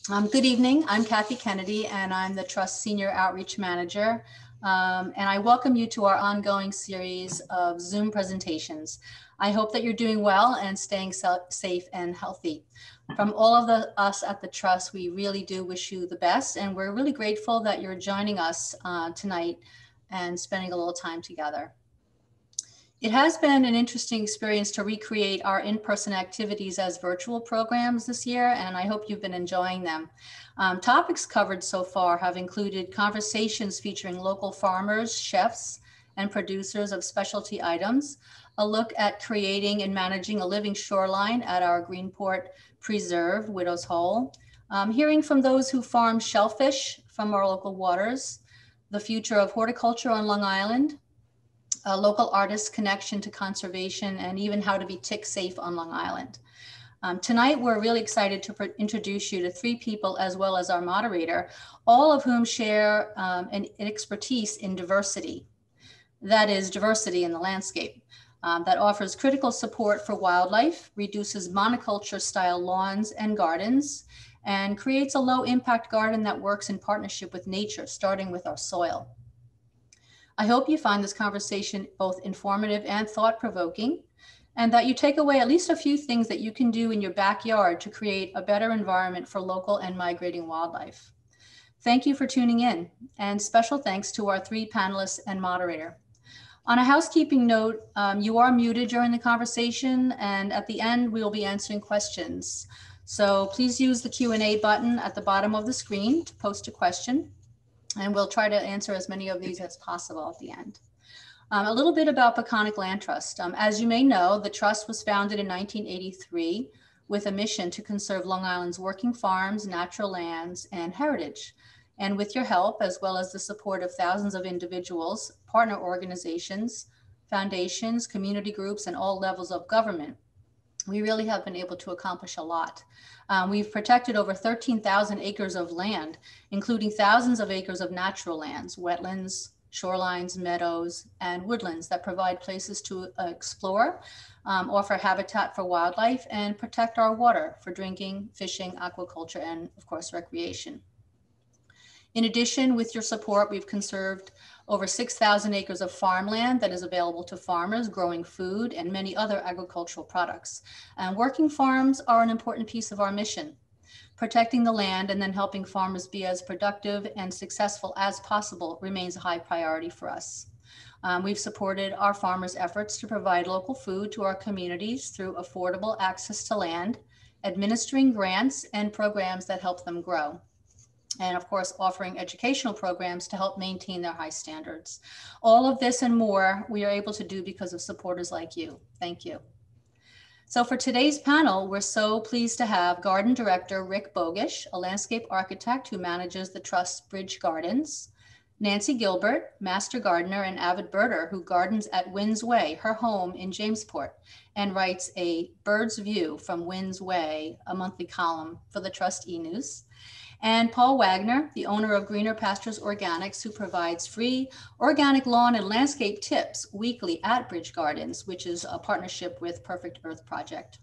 Good evening. I'm Kathy Kennedy, and I'm the Trust Senior Outreach Manager. And I welcome you to our ongoing series of Zoom presentations. I hope that you're doing well and staying safe and healthy. From all of us at the Trust, we really do wish you the best, and we're really grateful that you're joining us tonight and spending a little time together. It has been an interesting experience to recreate our in-person activities as virtual programs this year, and I hope you've been enjoying them. Topics covered so far have included conversations featuring local farmers, chefs, and producers of specialty items, a look at creating and managing a living shoreline at our Greenport Preserve, Widow's Hole, hearing from those who farm shellfish from our local waters, the future of horticulture on Long Island, a local artist's connection to conservation, and even how to be tick safe on Long Island. Tonight, we're really excited to introduce you to three people as well as our moderator, all of whom share an expertise in diversity. That is diversity in the landscape that offers critical support for wildlife, reduces monoculture style lawns and gardens, and creates a low impact garden that works in partnership with nature, starting with our soil. I hope you find this conversation both informative and thought-provoking, and that you take away at least a few things that you can do in your backyard to create a better environment for local and migrating wildlife. Thank you for tuning in, and special thanks to our three panelists and moderator. On a housekeeping note, you are muted during the conversation, and at the end, we will be answering questions. So please use the Q&A button at the bottom of the screen to post a question, and we'll try to answer as many of these as possible at the end. A little bit about Peconic Land Trust. As you may know, the trust was founded in 1983 with a mission to conserve Long Island's working farms, natural lands, and heritage. And with your help, as well as the support of thousands of individuals, partner organizations, foundations, community groups, and all levels of government, we really have been able to accomplish a lot. We've protected over 13,000 acres of land, including thousands of acres of natural lands, wetlands, shorelines, meadows, and woodlands that provide places to explore, offer habitat for wildlife, and protect our water for drinking, fishing, aquaculture, and of course, recreation. In addition, with your support, we've conserved over 6,000 acres of farmland that is available to farmers growing food and many other agricultural products. And working farms are an important piece of our mission. Protecting the land and then helping farmers be as productive and successful as possible remains a high priority for us. We've supported our farmers' efforts to provide local food to our communities through affordable access to land, administering grants and programs that help them grow, and of course, offering educational programs to help maintain their high standards. All of this and more we are able to do because of supporters like you. Thank you. So for today's panel, we're so pleased to have Garden Director Rick Bogusch, a landscape architect who manages the Trust's Bridge Gardens, Nancy Gilbert, Master Gardener and avid birder who gardens at Wynn's Way, her home in Jamesport, and writes a Bird's View from Wynn's Way, a monthly column for the Trust e-News. And Paul Wagner, the owner of Greener Pastures Organics, who provides free organic lawn and landscape tips weekly at Bridge Gardens, which is a partnership with Perfect Earth Project.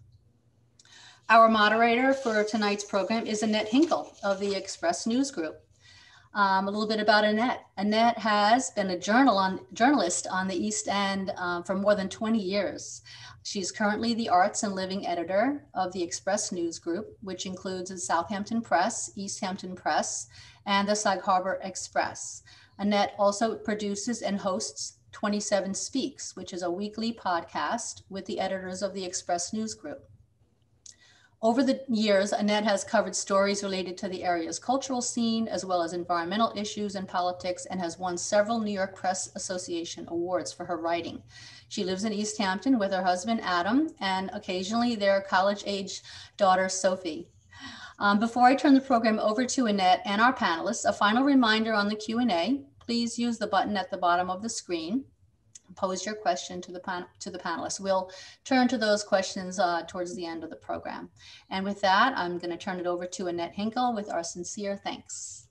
Our moderator for tonight's program is Annette Hinkle of the Express News Group. A little bit about Annette. Annette has been a journalist on the East End for more than 20 years. She's currently the arts and living editor of the Express News Group, which includes the Southampton Press, East Hampton Press, and the Sag Harbor Express. Annette also produces and hosts 27 Speaks, which is a weekly podcast with the editors of the Express News Group. Over the years, Annette has covered stories related to the area's cultural scene, as well as environmental issues and politics, and has won several New York Press Association awards for her writing. She lives in East Hampton with her husband, Adam, and occasionally their college-age daughter, Sophie. Before I turn the program over to Annette and our panelists, a final reminder on the Q&A. Please use the button at the bottom of the screen. Pose your question to the panelists. We'll turn to those questions towards the end of the program. And with that, I'm going to turn it over to Annette Hinkle with our sincere thanks.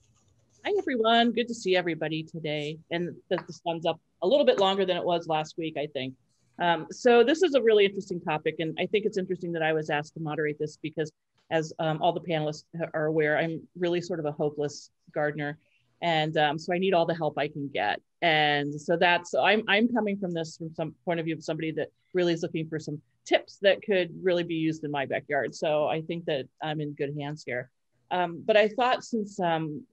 Hi, everyone. Good to see everybody today. And the sun's up a little bit longer than it was last week, I think. So this is a really interesting topic. And I think it's interesting that I was asked to moderate this because as all the panelists are aware, I'm really sort of a hopeless gardener. And so I need all the help I can get. And so I'm coming from this from some point of view of somebody that really is looking for some tips that could really be used in my backyard. So I think that I'm in good hands here. But I thought since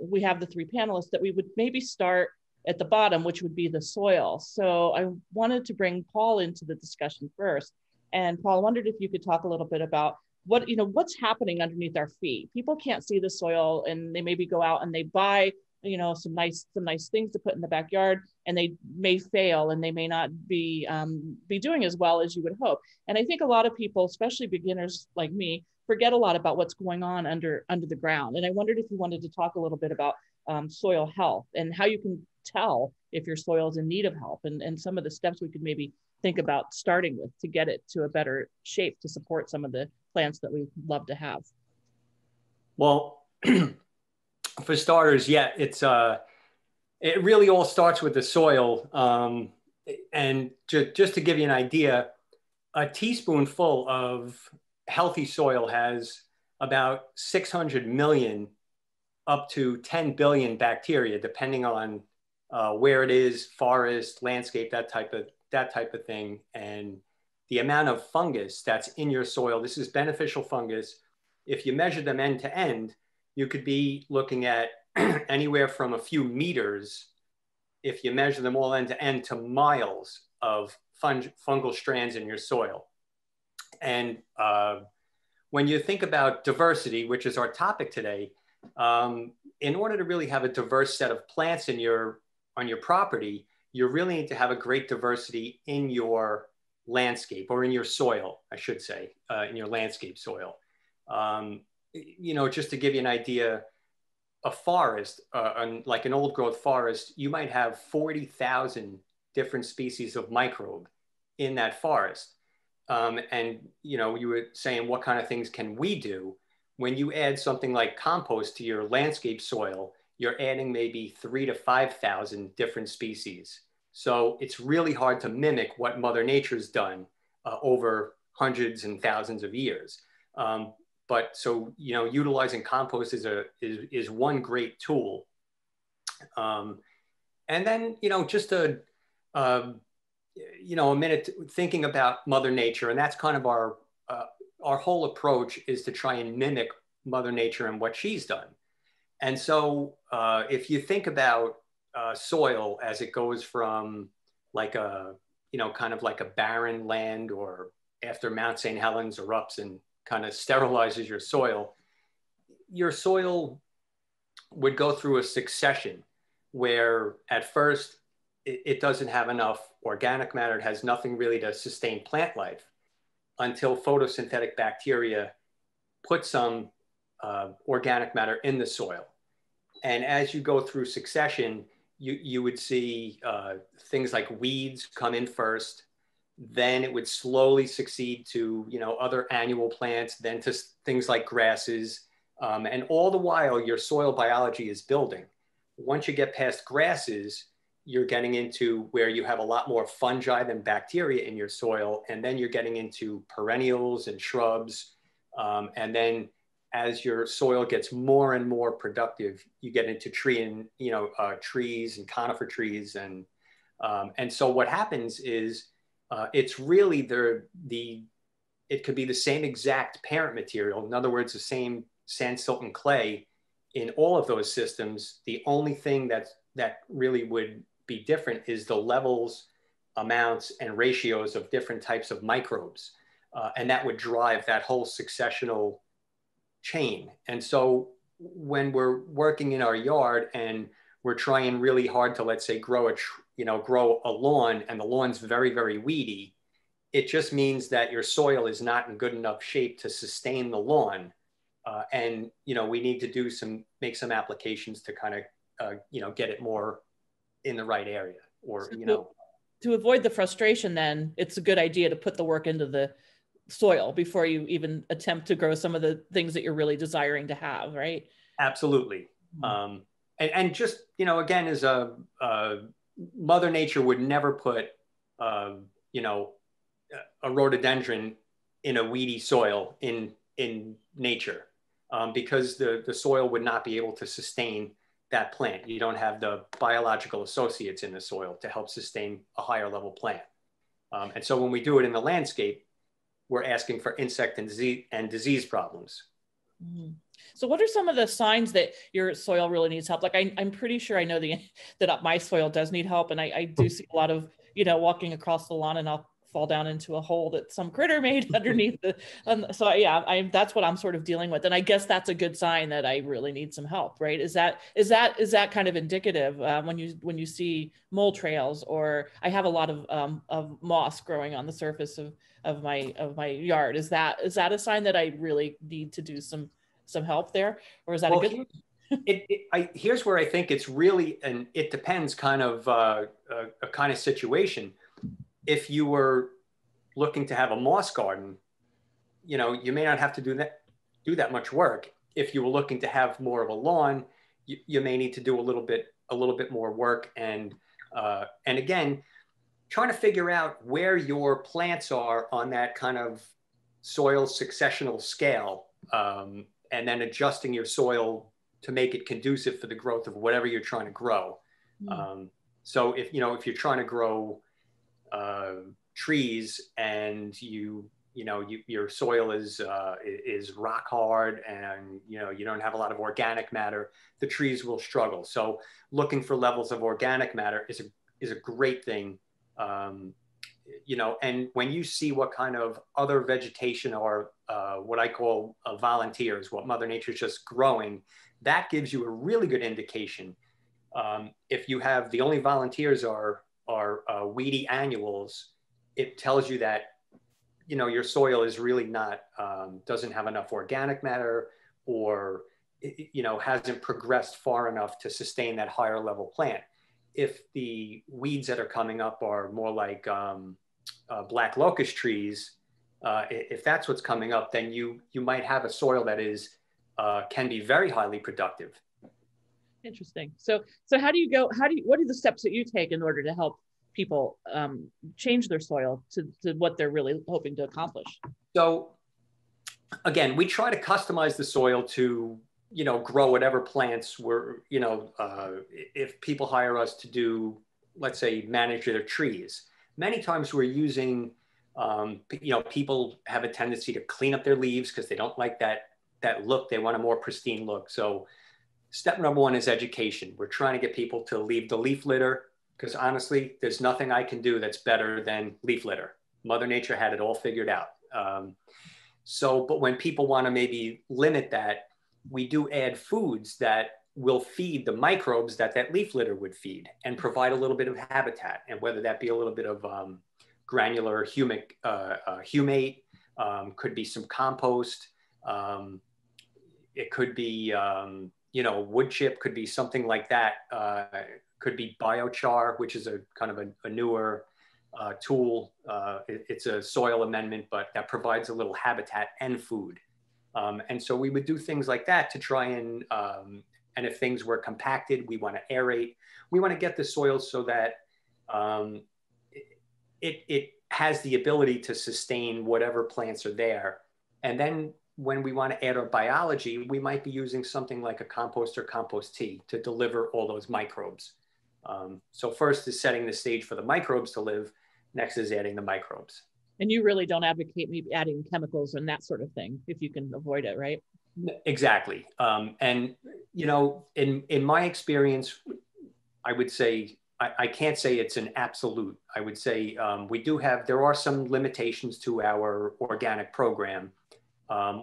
we have the three panelists that we would maybe start at the bottom, which would be the soil. So I wanted to bring Paul into the discussion first. And Paul, I wondered if you could talk a little bit about what's happening underneath our feet. People can't see the soil, and they maybe go out and they buy some nice things to put in the backyard, and they may fail, and they may not be doing as well as you would hope. And I think a lot of people, especially beginners like me, forget a lot about what's going on under the ground. And I wondered if you wanted to talk a little bit about soil health and how you can tell if your soil is in need of help, and some of the steps we could maybe think about starting with to get it to a better shape to support some of the plants that we love to have. Well, for starters, yeah, it really all starts with the soil. And just to give you an idea, a teaspoonful of healthy soil has about 600 million up to 10 billion bacteria, depending on where it is, forest, landscape, that type of thing. And the amount of fungus that's in your soil, this is beneficial fungus. If you measure them end to end, you could be looking at anywhere from a few meters, if you measure them all end to end, to miles of fungal strands in your soil. And when you think about diversity, which is our topic today, in order to really have a diverse set of plants on your property, you really need to have a great diversity in your landscape, or in your soil, I should say, in your landscape soil. Just to give you an idea, a forest, like an old growth forest, you might have 40,000 different species of microbe in that forest. And you were saying, what kind of things can we do? When you add something like compost to your landscape soil, you're adding maybe 3,000 to 5,000 different species. So it's really hard to mimic what Mother Nature's done over hundreds and thousands of years. But so, utilizing compost is one great tool. And then, just a minute thinking about Mother Nature, and that's kind of our whole approach, is to try and mimic Mother Nature and what she's done. And so if you think about soil as it goes from like kind of like a barren land, or after Mount St. Helens erupts and kind of sterilizes your soil would go through a succession where at first it doesn't have enough organic matter. It has nothing really to sustain plant life until photosynthetic bacteria put some organic matter in the soil. And as you go through succession, you would see things like weeds come in first, then it would slowly succeed to other annual plants, then to things like grasses, and all the while your soil biology is building. Once you get past grasses, you're getting into where you have a lot more fungi than bacteria in your soil, and then you're getting into perennials and shrubs, and then as your soil gets more and more productive, you get into trees and conifer trees, and so what happens is it's really it could be the same exact parent material. In other words, the same sand, silt, and clay in all of those systems. The only thing that really would be different is the levels, amounts, and ratios of different types of microbes, and that would drive that whole successional chain. And so when we're working in our yard and we're trying really hard to, let's say, grow a lawn, and the lawn's very, very weedy, it just means that your soil is not in good enough shape to sustain the lawn. And we need to make some applications to kind of get it more in the right area, or to avoid the frustration, then it's a good idea to put the work into the soil before you even attempt to grow some of the things that you're really desiring to have, right? Absolutely. And just, again, as a Mother Nature would never put, a rhododendron in a weedy soil in nature. because the soil would not be able to sustain that plant. You don't have the biological associates in the soil to help sustain a higher level plant. And so when we do it in the landscape, we're asking for insect and disease problems. Mm-hmm. So what are some of the signs that your soil really needs help? Like I'm pretty sure I know that my soil does need help. And I do see a lot of, walking across the lawn and I'll fall down into a hole that some critter made underneath so yeah, that's what I'm sort of dealing with. And I guess that's a good sign that I really need some help, right? Is that kind of indicative when you see mole trails, or I have a lot of moss growing on the surface of my yard. Is that a sign that I really need to do some help there, or is that a good? Here's where I think it's really, and it depends kind of a kind of situation. If you were looking to have a moss garden, you may not have to do that much work. If you were looking to have more of a lawn, you may need to do a little bit more work. And again, trying to figure out where your plants are on that kind of soil successional scale, and then adjusting your soil to make it conducive for the growth of whatever you're trying to grow. So if you're trying to grow trees and your soil is rock hard, and you don't have a lot of organic matter, the trees will struggle. So looking for levels of organic matter is a great thing. And when you see what kind of other vegetation or what I call volunteers, what Mother Nature's just growing, that gives you a really good indication. If you have the only volunteers are weedy annuals, it tells you that your soil is really not doesn't have enough organic matter, or hasn't progressed far enough to sustain that higher level plant. If the weeds that are coming up are more like black locust trees, if that's what's coming up, then you might have a soil that can be very highly productive. Interesting. So what are the steps that you take in order to help people change their soil to what they're really hoping to accomplish? So again, we try to customize the soil to grow whatever plants were, if people hire us to do, let's say, manage their trees, many times we're using, people have a tendency to clean up their leaves because they don't like that look. They want a more pristine look. So step number one is education. We're trying to get people to leave the leaf litter, because honestly, there's nothing I can do that's better than leaf litter. Mother Nature had it all figured out. But when people want to maybe limit that, we do add foods that will feed the microbes that leaf litter would feed, and provide a little bit of habitat. And whether that be a little bit of granular humate, could be some compost, it could be wood chip, could be something like that. Could be biochar, which is a kind of a newer tool. It's a soil amendment, but that provides a little habitat and food. And so we would do things like that to try and if things were compacted, we want to aerate. We want to get the soil so that it has the ability to sustain whatever plants are there. And then when we want to add our biology, we might be using something like a compost or compost tea to deliver all those microbes. So first is setting the stage for the microbes to live. Next is adding the microbes. And you really don't advocate maybe adding chemicals and that sort of thing if you can avoid it, right? Exactly. And in my experience, I would say I can't say it's an absolute. I would say there are some limitations to our organic program.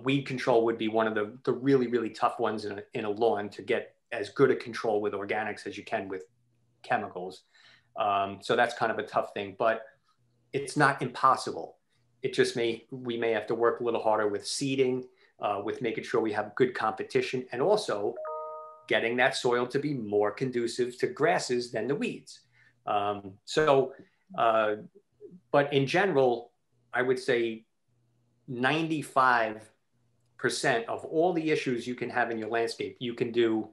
Weed control would be one of the really, really tough ones in a lawn, to get as good a control with organics as you can with chemicals. So that's kind of a tough thing, but it's not impossible. It just we may have to work a little harder with seeding, with making sure we have good competition, and also getting that soil to be more conducive to grasses than the weeds. But in general, I would say 95% of all the issues you can have in your landscape, you can do,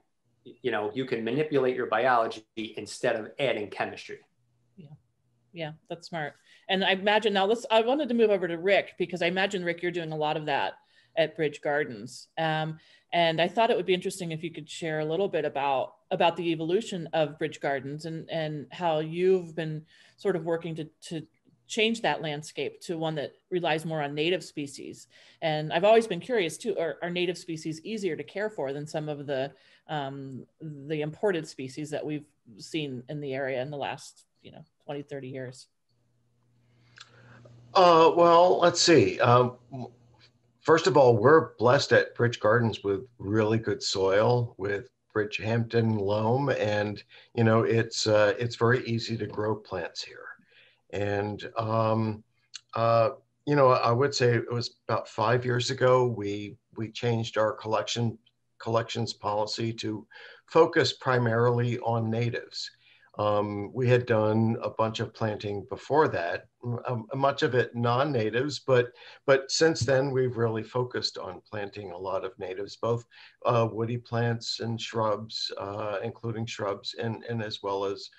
you can manipulate your biology instead of adding chemistry. Yeah, that's smart. And I imagine I wanted to move over to Rick, because I imagine, Rick, you're doing a lot of that at Bridge Gardens. And I thought it would be interesting if you could share a little bit about the evolution of Bridge Gardens and how you've been sort of working to change that landscape to one that relies more on native species. And I've always been curious too, are native species easier to care for than some of the imported species that we've seen in the area in the last 20, 30 years? Well, let's see. First of all, we're blessed at Bridge Gardens with really good soil, with Bridgehampton loam, and it's very easy to grow plants here. And I would say it was about 5 years ago we changed our collections policy to focus primarily on natives. We had done a bunch of planting before that, much of it non-natives, but since then we've really focused on planting a lot of natives, both woody plants and shrubs, including shrubs, and as well as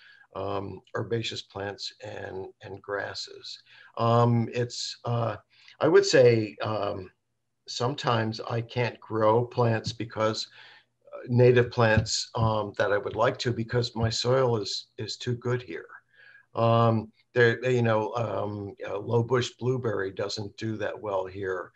herbaceous plants and grasses. I would say sometimes I can't grow plants because native plants that I would like to, because my soil is too good here. Low bush blueberry doesn't do that well here.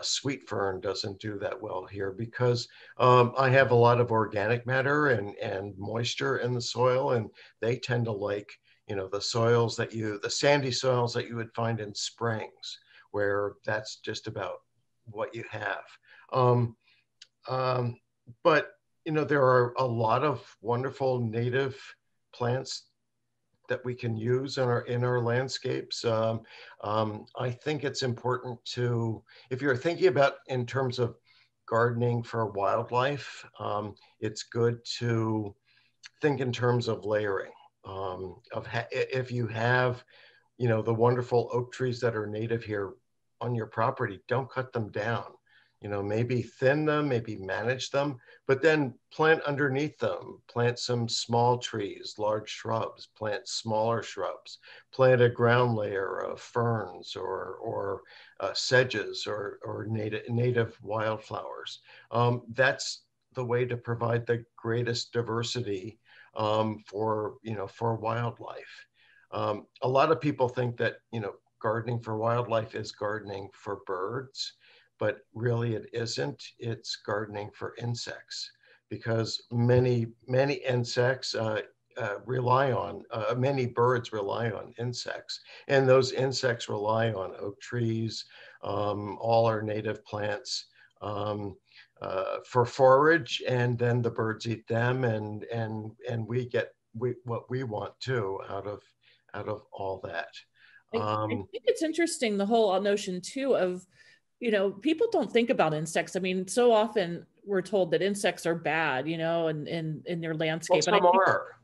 Sweet fern doesn't do that well here because I have a lot of organic matter and moisture in the soil, and they tend to like the sandy soils that you would find in springs, where that's just about what you have. But there are a lot of wonderful native plants that we can use in our landscapes. I think it's important to, if you're thinking about in terms of gardening for wildlife, it's good to think in terms of layering. If you have, the wonderful oak trees that are native here on your property, don't cut them down. Maybe thin them, maybe manage them, but then plant underneath them. Plant some small trees, large shrubs, plant smaller shrubs, plant a ground layer of ferns or sedges or native wildflowers. That's the way to provide the greatest diversity for wildlife. A lot of people think that, gardening for wildlife is gardening for birds, but really it isn't. It's gardening for insects, because many insects many birds rely on insects, and those insects rely on oak trees, all our native plants, for forage, and then the birds eat them, and we get what we want too out of all that. I think it's interesting, the whole notion too of, people don't think about insects. I mean, so often we're told that insects are bad, and in their landscape. Well, some are.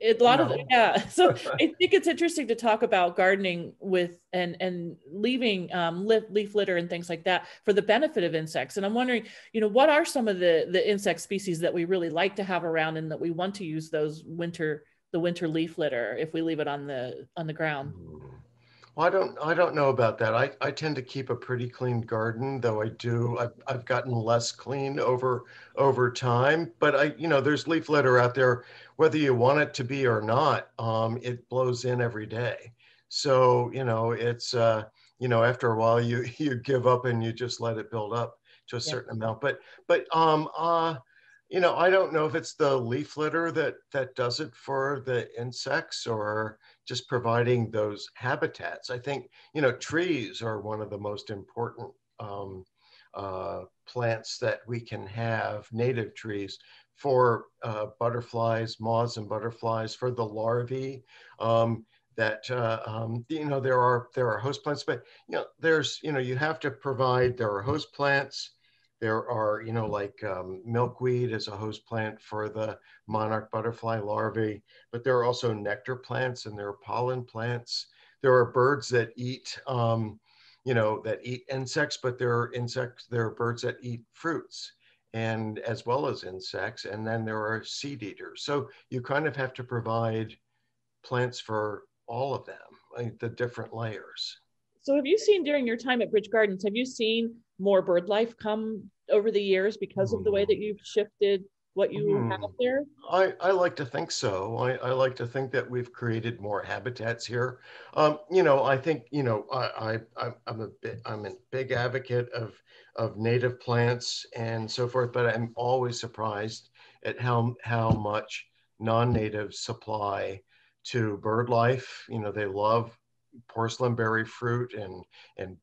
A lot of yeah. So I think it's interesting to talk about gardening with and leaving leaf litter and things like that for the benefit of insects. And I'm wondering, what are some of the insect species that we really like to have around and that we want to use the winter leaf litter if we leave it on the ground? Well, I don't know about that. I tend to keep a pretty clean garden, though I've gotten less clean over time. But there's leaf litter out there, whether you want it to be or not. It blows in every day. So it's after a while you give up and you just let it build up to a certain amount. But I don't know if it's the leaf litter that does it for the insects, or just providing those habitats. I think, trees are one of the most important plants that we can have, native trees, for butterflies, moths and butterflies, for the larvae, there are host plants, but, you have to provide, there are host plants. There are, milkweed is a host plant for the monarch butterfly larvae, but there are also nectar plants and there are pollen plants. There are birds that eat, that eat insects, but there are birds that eat fruits, and as well as insects. And then there are seed eaters. So you kind of have to provide plants for all of them, like the different layers. So have you seen, during your time at Bridge Gardens, have you seen more bird life come over the years because of the way that you've shifted what you have there? I like to think so. I like to think that we've created more habitats here. I think, I'm a big advocate of native plants and so forth, but I'm always surprised at how much non-natives supply to bird life. They love porcelain berry fruit and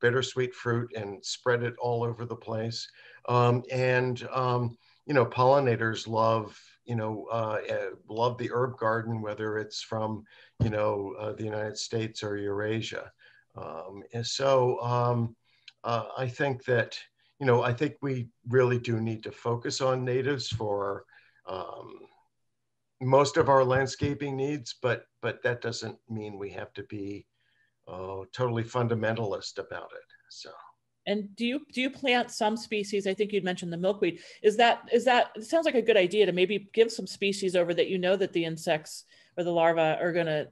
bittersweet fruit and spread it all over the place. Pollinators love the herb garden, whether it's from, the United States or Eurasia. I think that, I think we really do need to focus on natives for most of our landscaping needs, but that doesn't mean we have to be totally fundamentalist about it. So. And do you plant some species? I think you'd mentioned the milkweed. Is that it sounds like a good idea to maybe give some species over that that the insects or the larvae are going to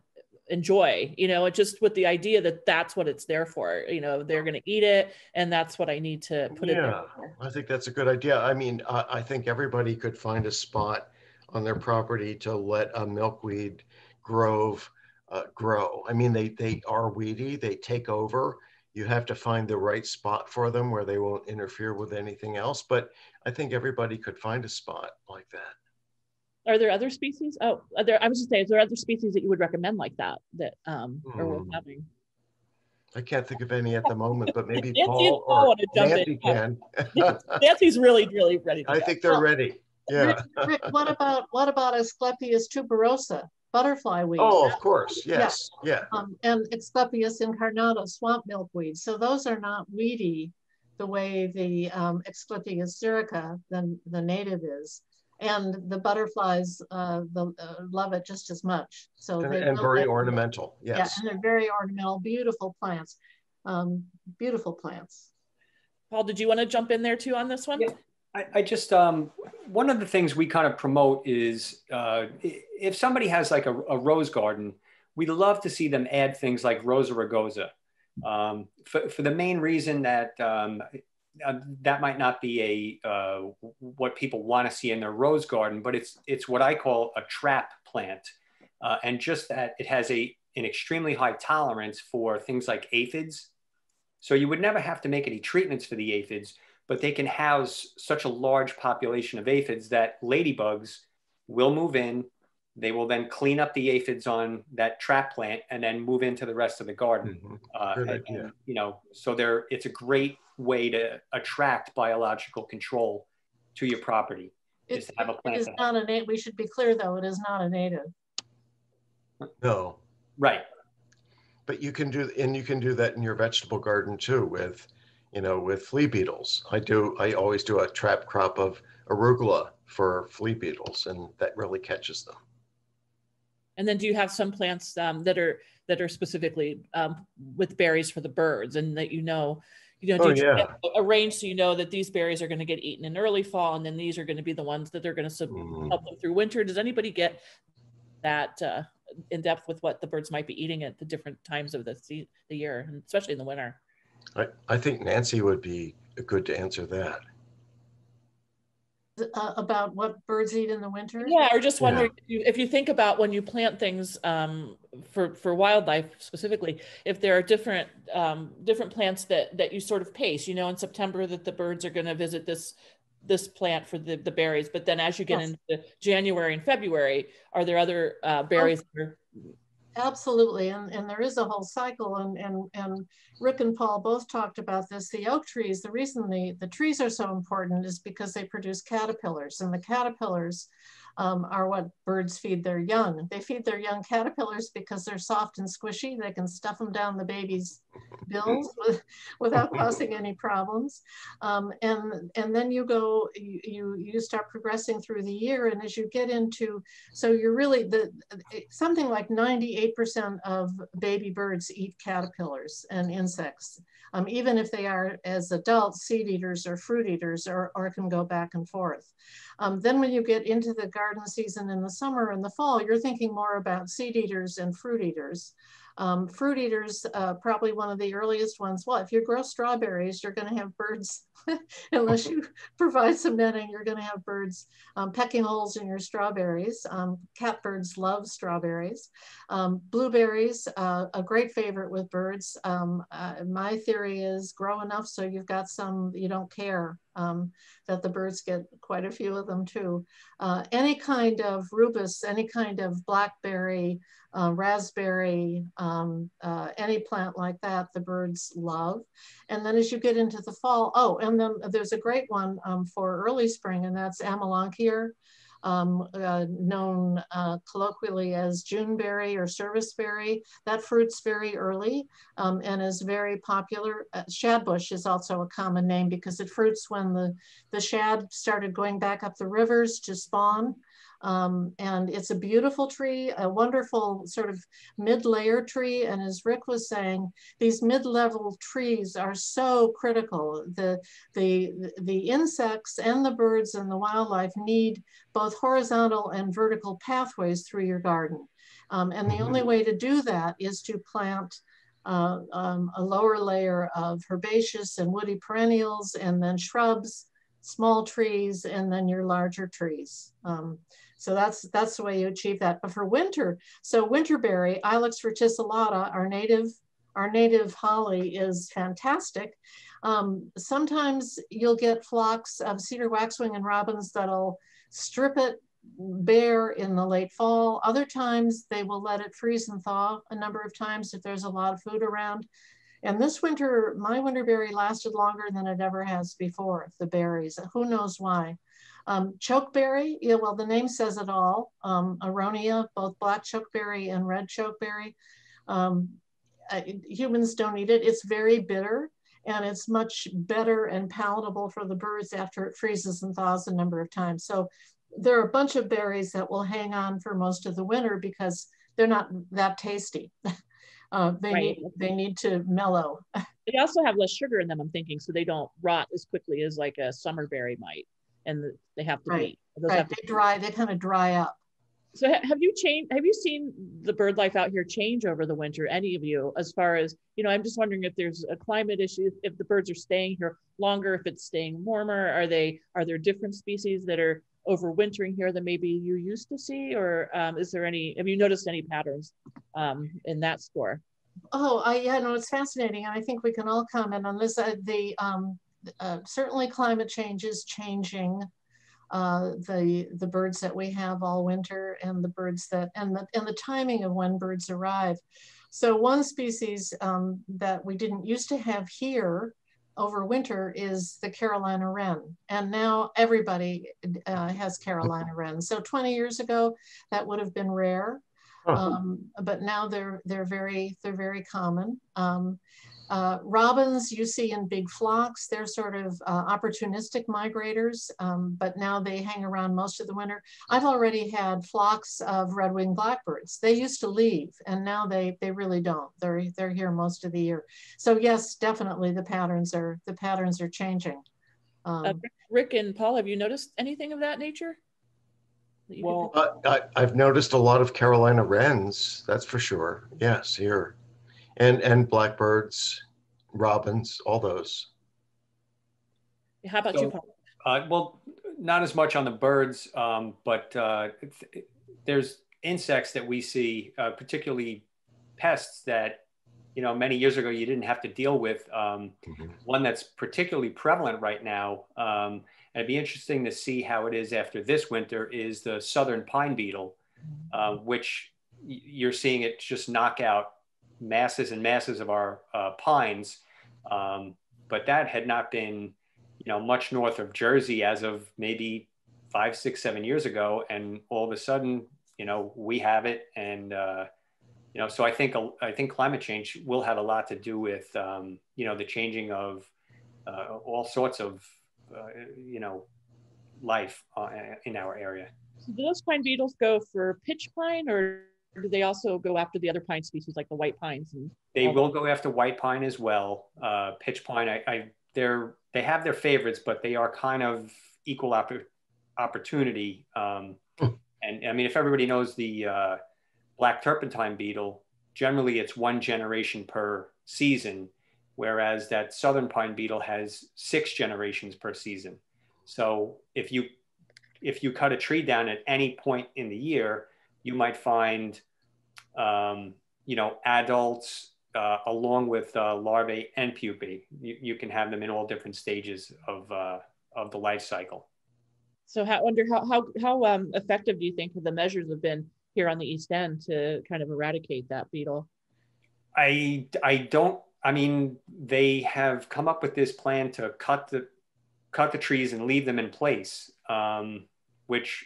enjoy, just with the idea that that's what it's there for. They're going to eat it, and that's what I need to put it there. Yeah, I think that's a good idea. I mean, I think everybody could find a spot on their property to let a milkweed grove grow. I mean, they are weedy, they take over. You have to find the right spot for them where they won't interfere with anything else. But I think everybody could find a spot like that. Are there other species? I was just saying, is there other species that you would recommend like that are worth having? I can't think of any at the moment, but maybe Nancy Paul or Nancy can. Nancy's really, really ready. I think they're ready. Yeah. Rick, what about Asclepias tuberosa? Butterfly weed. Oh, of course. Yes. Yeah. And Asclepias incarnata, swamp milkweed. So those are not weedy the way the Asclepias syrica, the native is. And the butterflies love it just as much. So and very ornamental. Yes. Yeah, and they're very ornamental, beautiful plants. Beautiful plants. Paul, did you want to jump in there too on this one? Yeah. I just, one of the things we kind of promote is if somebody has like a rose garden, we'd love to see them add things like Rosa rugosa for the main reason that that might not be what people want to see in their rose garden, but it's what I call a trap plant. And just that it has an extremely high tolerance for things like aphids. So you would never have to make any treatments for the aphids, but they can house such a large population of aphids that ladybugs will move in. They will then clean up the aphids on that trap plant and then move into the rest of the garden. So it's a great way to attract biological control to your property. Is to have a plant. It is not a native. We should be clear though, it is not a native. No. Right. But you can do that in your vegetable garden too with flea beetles. I always do a trap crop of arugula for flea beetles, and that really catches them. And then do you have some plants that are specifically with berries for the birds, and that arrange so you know that these berries are going to get eaten in early fall, and then these are going to be the ones that they're going to help them through winter? Does anybody get that in depth with what the birds might be eating at the different times of the year, and especially in the winter? I think Nancy would be good to answer that. About what birds eat in the winter? Yeah, or just wondering if you think about when you plant things for wildlife specifically, if there are different plants that you sort of pace. In September that the birds are going to visit this plant for the berries, but then as you get into January and February, are there other berries that are... Absolutely, and there is a whole cycle, and Rick and Paul both talked about this. The oak trees, the reason the trees are so important is because they produce caterpillars, and the caterpillars are what birds feed their young. They feed their young caterpillars because they're soft and squishy. They can stuff them down the baby's bills without causing any problems. And then you start progressing through the year, and as you get into, so you're really something like 98% of baby birds eat caterpillars and insects, even if they are as adults seed eaters or fruit eaters, or can go back and forth. Then when you get into the garden season in the summer and the fall, you're thinking more about seed eaters and fruit eaters. Fruit eaters, probably one of the earliest ones. Well, if you grow strawberries, you're going to have birds. Unless you provide some netting, you're going to have birds pecking holes in your strawberries. Catbirds love strawberries. Blueberries, a great favorite with birds. My theory is grow enough so you've got some, you don't care. That the birds get quite a few of them too. Any kind of rubus, any kind of blackberry, raspberry, any plant like that, the birds love. And then as you get into the fall, oh, and then there's a great one for early spring, and that's Amelanchier, known colloquially as Juneberry or serviceberry. That fruits very early and is very popular. Shadbush is also a common name because it fruits when the shad started going back up the rivers to spawn. And it's a beautiful tree, a wonderful sort of mid-layer tree. And as Rick was saying, these mid-level trees are so critical. The insects and the birds and the wildlife need both horizontal and vertical pathways through your garden. And the only way to do that is to plant a lower layer of herbaceous and woody perennials, and then shrubs, small trees, and then your larger trees. So that's the way you achieve that. But for winter, so Winterberry, Ilex verticillata, our native holly, is fantastic. Sometimes you'll get flocks of cedar waxwing and robins that'll strip it bare in the late fall. Other times they will let it freeze and thaw a number of times if there's a lot of food around. And this winter, my Winterberry lasted longer than it ever has before, the berries. Who knows why? Chokeberry, yeah, well, the name says it all. Aronia, both black chokeberry and red chokeberry. Humans don't eat it. It's very bitter, and it's much better and palatable for the birds after it freezes and thaws a number of times. So there are a bunch of berries that will hang on for most of the winter because they're not that tasty. They need to mellow. They also have less sugar in them, I'm thinking, so they don't rot as quickly as like a summer berry might. And they have to be. Right. They kind of dry up. So have you seen the bird life out here change over the winter, any of you, as far as, I'm just wondering if there's a climate issue, if the birds are staying here longer, if it's staying warmer, are there different species that are overwintering here than maybe you used to see, or have you noticed any patterns in that score? Oh, yeah, no, it's fascinating. And I think we can all comment on this. Certainly climate change is changing the birds that we have all winter, and the birds and the timing of when birds arrive. So one species that we didn't used to have here over winter is the Carolina wren, and now everybody has Carolina wren. So 20 years ago that would have been rare, but now they're very common. Robins you see in big flocks. They're sort of opportunistic migrators, but now they hang around most of the winter. I've already had flocks of red-winged blackbirds. They used to leave, and now they really don't. They're here most of the year. So yes, definitely the patterns are changing. Rick and Paul, have you noticed anything of that nature? Well, I've noticed a lot of Carolina wrens, that's for sure. Yes, here. And blackbirds, robins, all those. How about you, Paul? Well, not as much on the birds, but there's insects that we see, particularly pests that, many years ago you didn't have to deal with. One that's particularly prevalent right now, and it'd be interesting to see how it is after this winter, is the southern pine beetle, which you're seeing it just knock out masses and masses of our pines, but that had not been, much north of Jersey as of maybe 5, 6, 7 years ago, and all of a sudden, we have it, and so I think climate change will have a lot to do with the changing of all sorts of life in our area. So do those pine beetles go for pitch pine, or do they also go after the other pine species like the white pines? They will go after white pine as well. Pitch pine, they have their favorites, but they are kind of equal opportunity. And I mean, if everybody knows the black turpentine beetle, generally it's one generation per season, whereas that southern pine beetle has 6 generations per season. So if you cut a tree down at any point in the year, you might find, you know, adults along with larvae and pupae. You can have them in all different stages of the life cycle. So I wonder how effective do you think the measures have been here on the East End to kind of eradicate that beetle? I mean, they have come up with this plan to cut the trees and leave them in place, which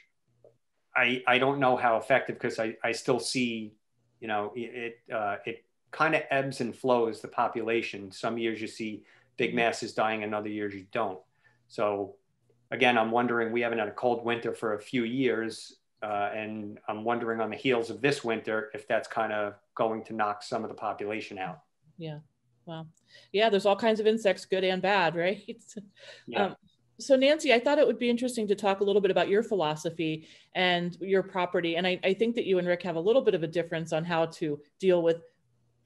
I don't know how effective, because I still see, you know, it kind of ebbs and flows, the population. Some years you see big masses dying, and other years you don't. So again, I'm wondering, we haven't had a cold winter for a few years, and I'm wondering on the heels of this winter if that's kind of going to knock some of the population out. Yeah. Wow. Yeah, there's all kinds of insects, good and bad, right? Yeah. So Nancy, I thought it would be interesting to talk a little bit about your philosophy and your property. And I think that you and Rick have a little bit of a difference on how to deal with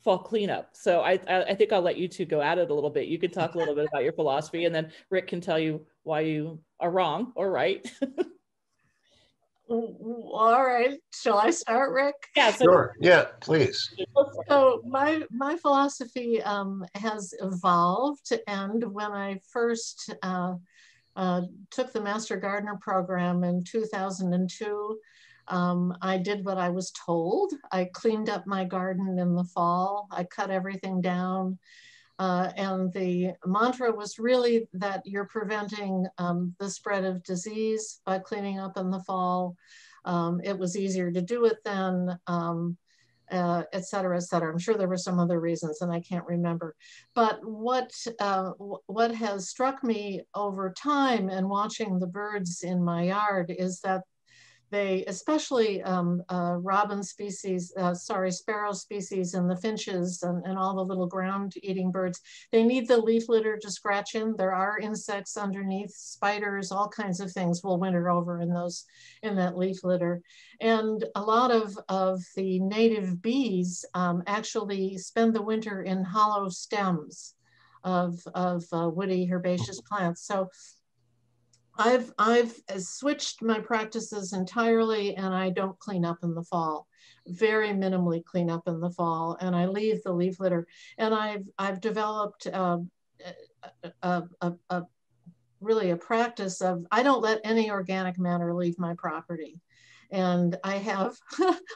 fall cleanup. So I think I'll let you two go at it a little bit. You can talk a little bit about your philosophy, and then Rick can tell you why you are wrong or right. All right. Shall I start, Rick? Yeah. Sure. Yeah, please. So my philosophy has evolved, and when I first took the Master Gardener program in 2002, I did what I was told. I cleaned up my garden in the fall. I cut everything down. And the mantra was really that you're preventing the spread of disease by cleaning up in the fall. It was easier to do it then, et cetera, et cetera. I'm sure there were some other reasons and I can't remember. But what has struck me over time and watching the birds in my yard is that they, especially robin species, sparrow species and the finches and all the little ground eating birds, they need the leaf litter to scratch in. There are insects underneath, spiders, all kinds of things will winter over in that leaf litter. And a lot of the native bees actually spend the winter in hollow stems of woody herbaceous plants. So I've switched my practices entirely, and I don't clean up in the fall. Very minimally clean up in the fall, and I leave the leaf litter. And I've developed really a practice of, I don't let any organic matter leave my property. And I have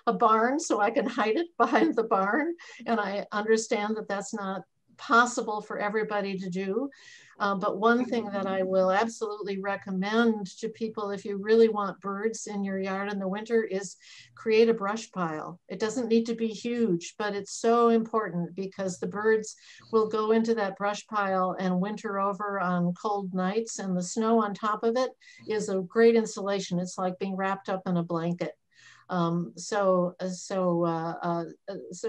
a barn, so I can hide it behind the barn. And I understand that that's not possible for everybody to do. But one thing that I will absolutely recommend to people, if you really want birds in your yard in the winter, is create a brush pile. It doesn't need to be huge, but it's so important because the birds will go into that brush pile and winter over on cold nights, and the snow on top of it is a great insulation. It's like being wrapped up in a blanket. So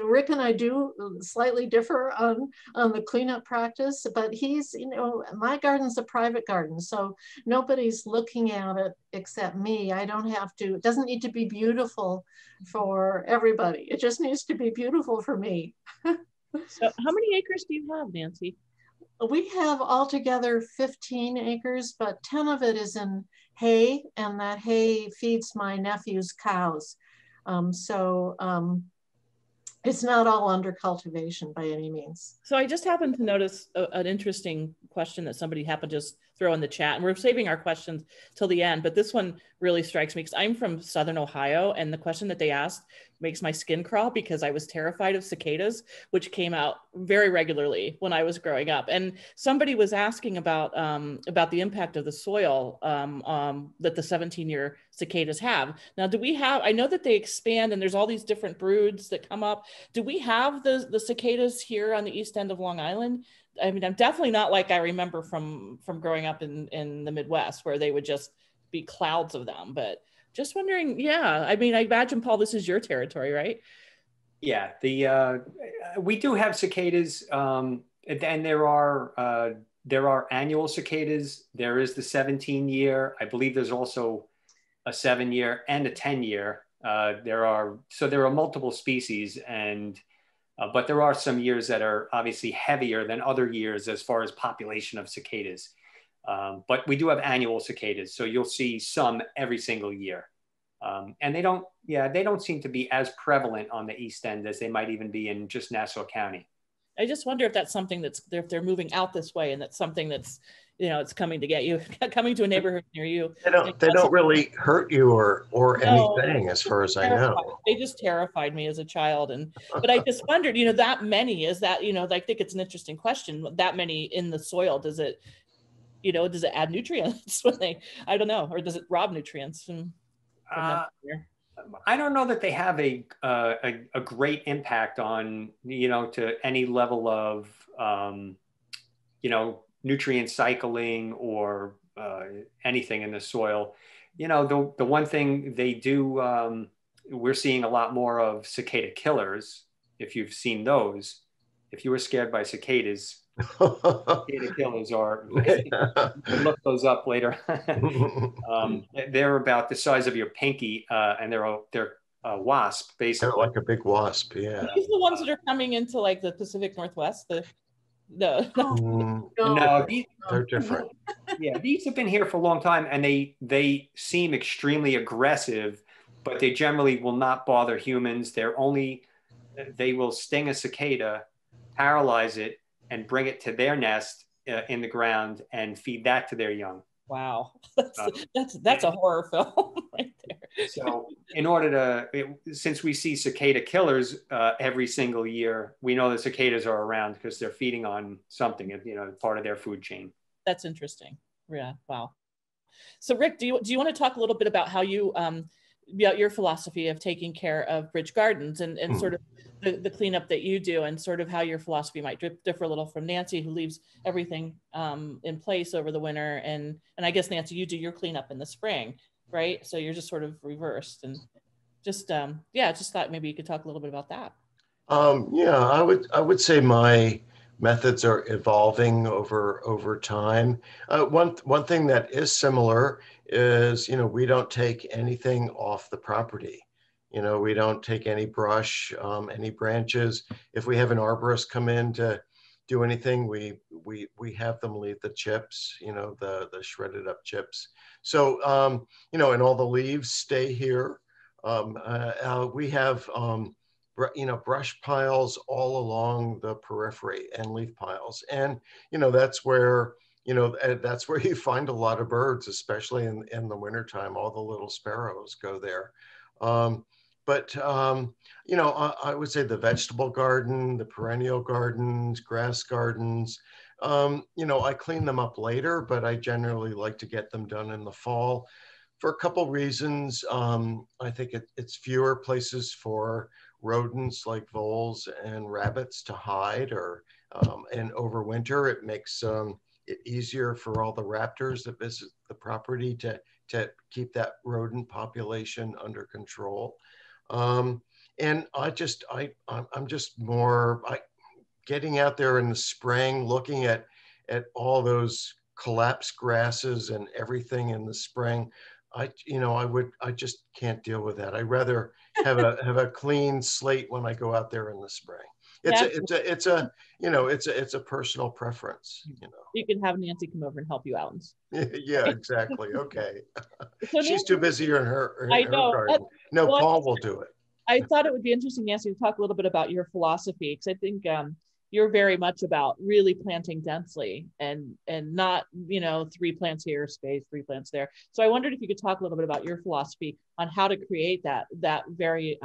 Rick and I do slightly differ on the cleanup practice, but he's, you know, my garden's a private garden, so nobody's looking at it except me. I don't have to, it doesn't need to be beautiful for everybody. It just needs to be beautiful for me. So how many acres do you have, Nancy? We have altogether 15 acres, but 10 of it is in hay, and that hay feeds my nephew's cows. It's not all under cultivation by any means. So I just happened to notice an interesting question that somebody happened to just throw in the chat, and we're saving our questions till the end, but this one really strikes me because I'm from Southern Ohio, and the question that they asked makes my skin crawl because I was terrified of cicadas, which came out very regularly when I was growing up. And somebody was asking about the impact of the soil that the 17-year cicadas have. Now, do we have, I know that they expand and there's all these different broods that come up. Do we have the cicadas here on the east end of Long Island? I mean, I'm definitely not like I remember from growing up in the Midwest where they would just be clouds of them, but just wondering, yeah, I mean, I imagine, Paul, this is your territory, right? Yeah, we do have cicadas, and there are annual cicadas. There is the 17-year. I believe there's also a 7-year and a 10-year. There are multiple species, and But there are some years that are obviously heavier than other years as far as population of cicadas. But we do have annual cicadas, so you'll see some every single year. And they don't seem to be as prevalent on the East End as they might even be in just Nassau County. I just wonder if that's something if they're moving out this way, and that's something that's, it's coming to get you, coming to a neighborhood near you. They don't really hurt you or anything, as far as I know. They just terrified me as a child. But I just wondered, that many, is that, I think it's an interesting question, that many in the soil, does it add nutrients I don't know, or does it rob nutrients from I don't know that they have a great impact on, to any level of, nutrient cycling or anything in the soil. The one thing they do, we're seeing a lot more of cicada killers. If you've seen those, if you were scared by cicadas, cicada killers are, look those up later. They're about the size of your pinky, and they're a wasp, basically. They're like a big wasp, yeah. Are these the ones that are coming into like the Pacific Northwest? No, they're different. Yeah, these have been here for a long time, and they seem extremely aggressive, but they generally will not bother humans. They will sting a cicada, paralyze it, and bring it to their nest in the ground and feed that to their young. Wow, that's a horror film right there. So since we see cicada killers every single year, we know the cicadas are around because they're feeding on something, part of their food chain. That's interesting. Yeah, wow. So Rick, do you want to talk a little bit about how you, about your philosophy of taking care of bridge gardens and sort of the cleanup that you do, and sort of how your philosophy might differ a little from Nancy, who leaves everything in place over the winter, and I guess Nancy, you do your cleanup in the spring, right? So you're just sort of reversed, and just just thought maybe you could talk a little bit about that. I would say my methods are evolving over time. One thing that is similar is, we don't take anything off the property. We don't take any brush, any branches. If we have an arborist come in to do anything, we have them leave the chips, the shredded up chips. So, and all the leaves stay here. We have, brush piles all along the periphery and leaf piles. And, that's where you find a lot of birds, especially in the wintertime. All the little sparrows go there. I would say the vegetable garden, the perennial gardens, grass gardens, I clean them up later, but I generally like to get them done in the fall for a couple reasons. I think it's fewer places for rodents like voles and rabbits to hide, and over winter, it makes it easier for all the raptors that visit the property to keep that rodent population under control. And I'm just more getting out there in the spring, looking at all those collapsed grasses and everything in the spring. I just can't deal with that. I'd rather have a clean slate when I go out there in the spring. It's a personal preference. You can have Nancy come over and help you out. Yeah, exactly. Okay. So She's Nancy, too busy in her garden. No, well, Paul will do it. I thought it would be interesting, Nancy, to talk a little bit about your philosophy, because I think you're very much about really planting densely and not, 3 plants here, space, 3 plants there. So I wondered if you could talk a little bit about your philosophy on how to create that very,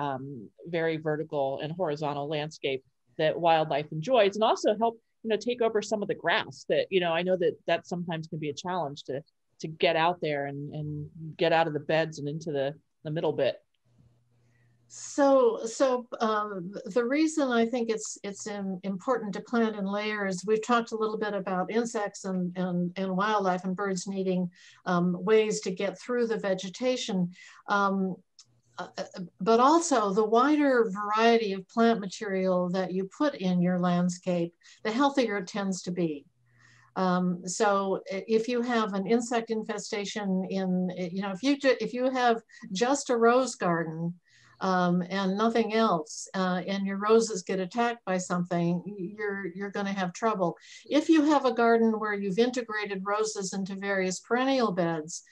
very vertical and horizontal landscape that wildlife enjoys, and also help, take over some of the grass that, I know that sometimes can be a challenge to get out there and get out of the beds and into the middle bit. So the reason I think it's important to plant in layers, we've talked a little bit about insects and wildlife and birds needing ways to get through the vegetation, but also the wider variety of plant material that you put in your landscape, the healthier it tends to be. So if you have an insect infestation if you have just a rose garden, and nothing else, and your roses get attacked by something, you're going to have trouble. If you have a garden where you've integrated roses into various perennial beds,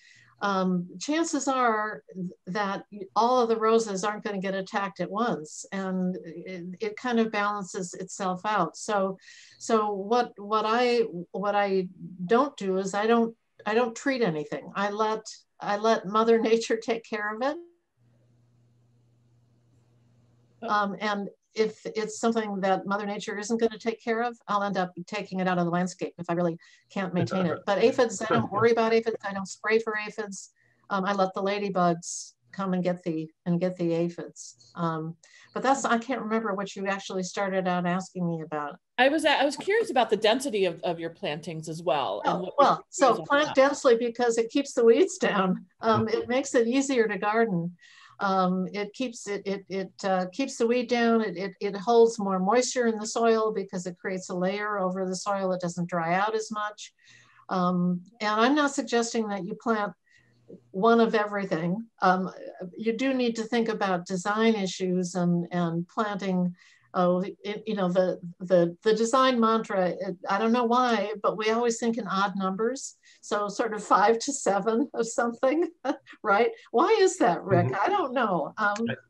chances are that all of the roses aren't going to get attacked at once, and it kind of balances itself out. So what I don't do is I don't treat anything. I let Mother Nature take care of it. And if it's something that Mother Nature isn't going to take care of, I'll end up taking it out of the landscape if I really can't maintain it. But aphids, I don't worry about aphids. I don't spray for aphids. I let the ladybugs come and get the aphids. But I can't remember what you actually started out asking me about. I was curious about the density of your plantings as well. So plant densely because it keeps the weeds down. It makes it easier to garden. It keeps the weed down. It holds more moisture in the soil because it creates a layer over the soil. It doesn't dry out as much. And I'm not suggesting that you plant one of everything. You do need to think about design issues and planting. The design mantra, I don't know why, but we always think in odd numbers. So sort of 5 to 7 of something, right? Why is that, Rick? I don't know.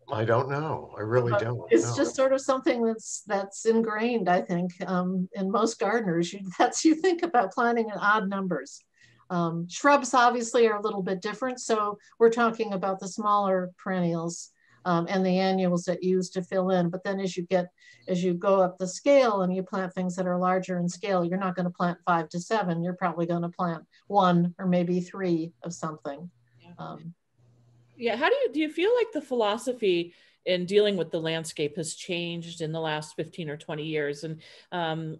I don't know. I really don't. It's just sort of something that's ingrained, I think, in most gardeners. You think about planting in odd numbers. Shrubs obviously are a little bit different. So we're talking about the smaller perennials and the annuals that you use to fill in. But then as you go up the scale and you plant things that are larger in scale, you're not going to plant 5 to 7. You're probably going to plant 1 or maybe 3 of something. Yeah. How do you feel like the philosophy in dealing with the landscape has changed in the last 15 or 20 years? And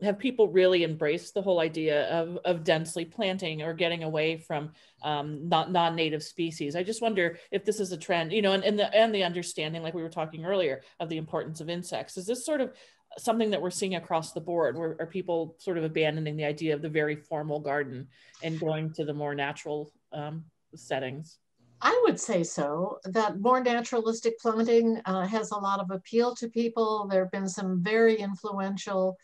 have people really embraced the whole idea of densely planting or getting away from non-native species? I just wonder if this is a trend, and the understanding, like we were talking earlier, of the importance of insects. Is this sort of something that we're seeing across the board, where are people sort of abandoning the idea of the very formal garden and going to the more natural settings? I would say so, that more naturalistic planting has a lot of appeal to people. There have been some very influential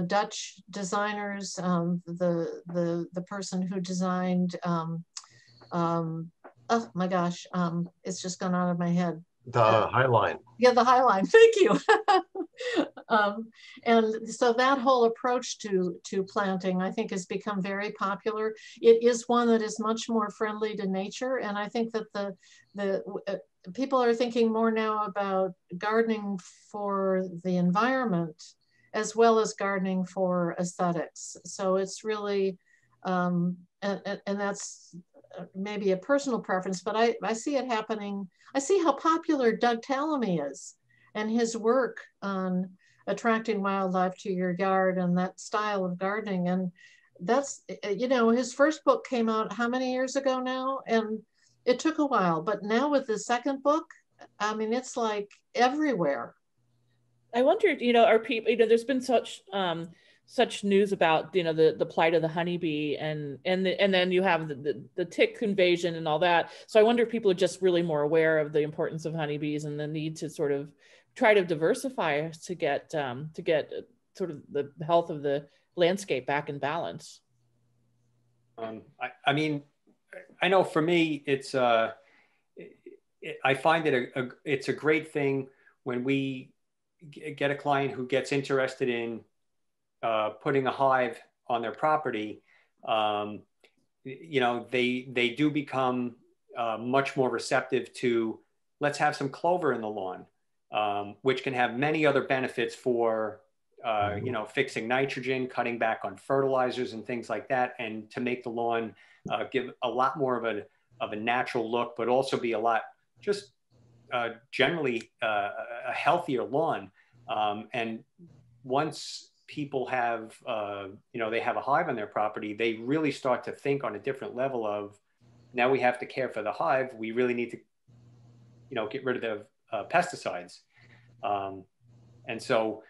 Dutch designers. The person who designed, oh my gosh, it's just gone out of my head. The High Line. Yeah, the High Line, thank you. And so that whole approach to planting, I think, has become very popular. It is one that is much more friendly to nature. And I think that the people are thinking more now about gardening for the environment as well as gardening for aesthetics. So it's really, and that's maybe a personal preference, but I see it happening. I see how popular Doug Tallamy is and his work on attracting wildlife to your yard and that style of gardening. And that's, his first book came out how many years ago now? And it took a while, but now with the second book, I mean, it's like everywhere. I wondered, are people, there's been such news about, the plight of the honeybee and then you have the tick invasion and all that. So I wonder if people are just really more aware of the importance of honeybees and the need to sort of try to diversify to get sort of the health of the landscape back in balance. I mean, I know for me, it's I find it it's a great thing when we get a client who gets interested in putting a hive on their property. They do become much more receptive to, let's have some clover in the lawn, which can have many other benefits for, fixing nitrogen, cutting back on fertilizers and things like that, and to make the lawn give a lot more of a natural look, but also be a lot just generally a healthier lawn. And once people have, they have a hive on their property, they really start to think on a different level of, now we have to care for the hive. We really need to, get rid of the pesticides. And so,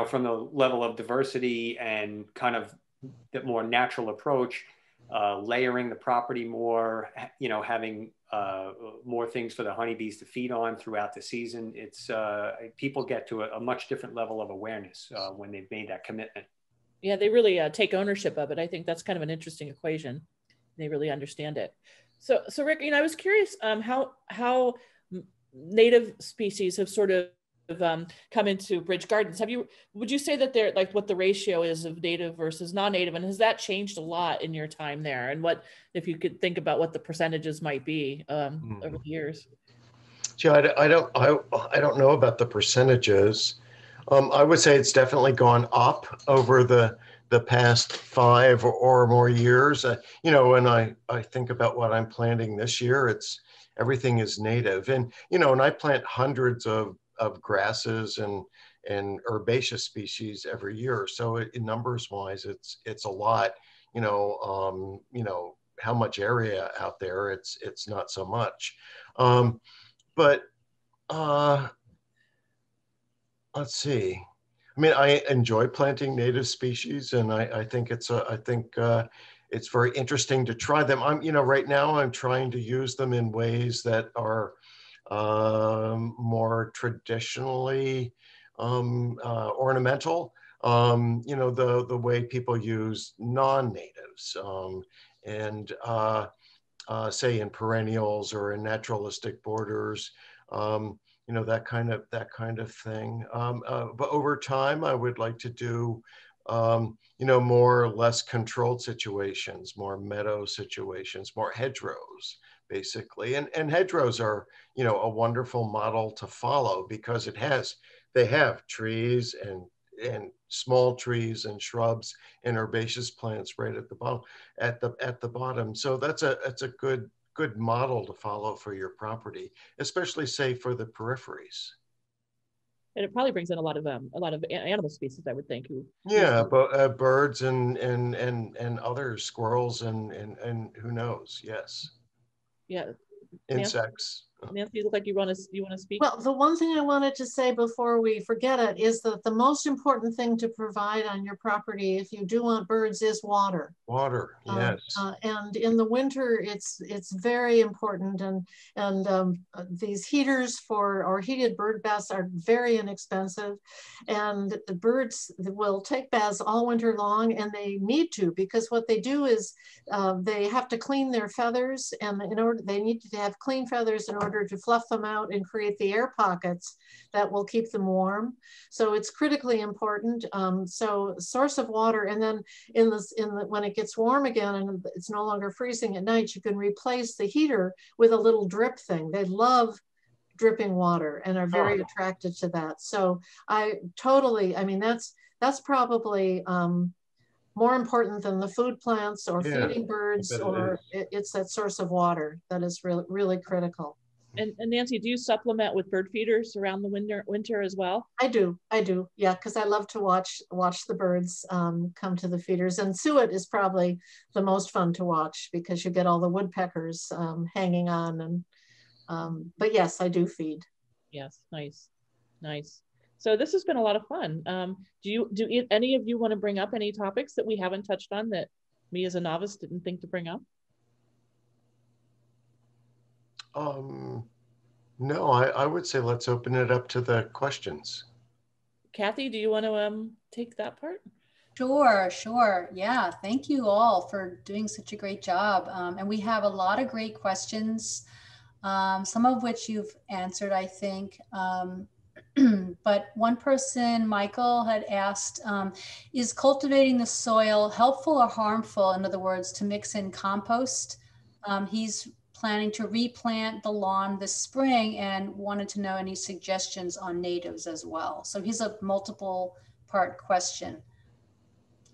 from the level of diversity and kind of the more natural approach, layering the property more, having more things for the honeybees to feed on throughout the season. It's people get to a much different level of awareness when they've made that commitment. Yeah, they really take ownership of it. I think that's kind of an interesting equation. They really understand it. So Rick, I was curious how native species have sort of come into Bridge Gardens. Would you say that they're like what the ratio is of native versus non-native, and has that changed a lot in your time there? And what, if you could think about what the percentages might be over the years? Yeah, I don't know about the percentages. I would say it's definitely gone up over the past 5 or more years. When I think about what I'm planting this year, everything is native, and and I plant hundreds of grasses and herbaceous species every year. So in numbers wise, it's a lot. How much area out there? It's not so much. But let's see. I mean, I enjoy planting native species, and I think it's very interesting to try them. Right now I'm trying to use them in ways that are more traditionally ornamental. The way people use non-natives, and say in perennials or in naturalistic borders. That kind of thing. But over time, I would like to do, more or less controlled situations, more meadow situations, more hedgerows, basically. And hedgerows are, a wonderful model to follow because they have trees and small trees and shrubs and herbaceous plants right at the bottom. So that's a good model to follow for your property, especially say for the peripheries. And it probably brings in a lot of animal species, I would think. But birds and other squirrels and who knows? Yes. Yeah. Insects. Nancy, you look like you want to speak. Well, the one thing I wanted to say before we forget it is that the most important thing to provide on your property, if you do want birds, is water. Water, yes. And in the winter, it's very important. And these heaters or heated bird baths are very inexpensive. And the birds will take baths all winter long, and they need to, because what they do is they have to clean their feathers, and they need to have clean feathers in order to fluff them out and create the air pockets that will keep them warm. So it's critically important. So source of water, and then when it gets warm again and it's no longer freezing at night, you can replace the heater with a little drip thing. They love dripping water and are very attracted to that. So that's probably more important than the food plants or feeding birds, or it's that source of water that is really, really critical. And Nancy, do you supplement with bird feeders around the winter as well? I do, yeah, because I love to watch the birds come to the feeders. And suet is probably the most fun to watch because you get all the woodpeckers hanging on. But yes, I do feed. Yes, nice. So this has been a lot of fun. Do any of you want to bring up any topics that we haven't touched on that me as a novice didn't think to bring up? No, I would say let's open it up to the questions. Kathy, do you want to take that part? Sure. Yeah, thank you all for doing such a great job. And we have a lot of great questions, some of which you've answered, I think. But one person, Michael, had asked, is cultivating the soil helpful or harmful, in other words, to mix in compost? He's planning to replant the lawn this spring and wanted to know any suggestions on natives as well. So he's a multiple part question.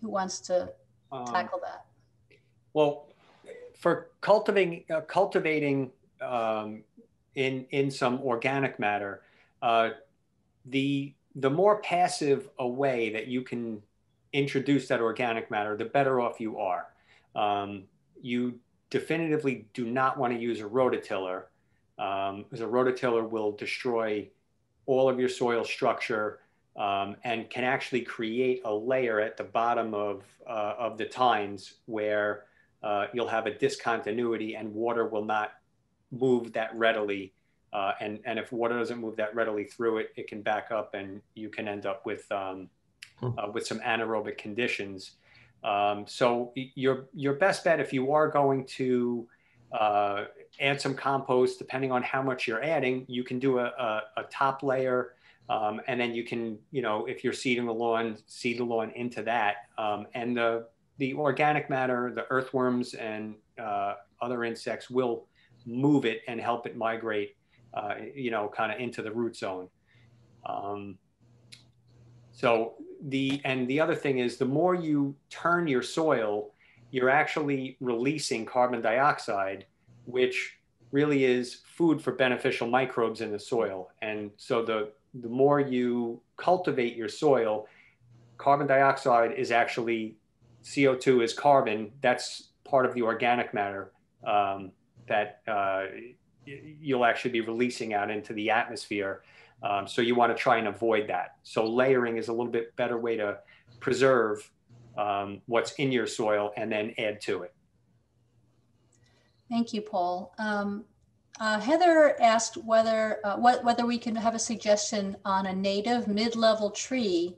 Who wants to tackle that? Well, for cultivating in some organic matter, the more passive a way that you can introduce that organic matter, the better off you are. You definitively do not want to use a rototiller, because a rototiller will destroy all of your soil structure and can actually create a layer at the bottom of the tines where you'll have a discontinuity and water will not move that readily. And if water doesn't move that readily through it, it can back up and you can end up with some anaerobic conditions. So your best bet, if you are going to add some compost, depending on how much you're adding, you can do a top layer, and then you can, if you're seeding the lawn, seed the lawn into that. And the organic matter, the earthworms and other insects will move it and help it migrate, kind of into the root zone. So the other thing is, the more you turn your soil, you're actually releasing carbon dioxide, which really is food for beneficial microbes in the soil. And so the more you cultivate your soil, carbon dioxide is actually, CO2 is carbon. That's part of the organic matter that you'll actually be releasing out into the atmosphere. So you want to try and avoid that. So layering is a little bit better way to preserve what's in your soil and then add to it. Thank you, Paul. Heather asked whether we can have a suggestion on a native mid-level tree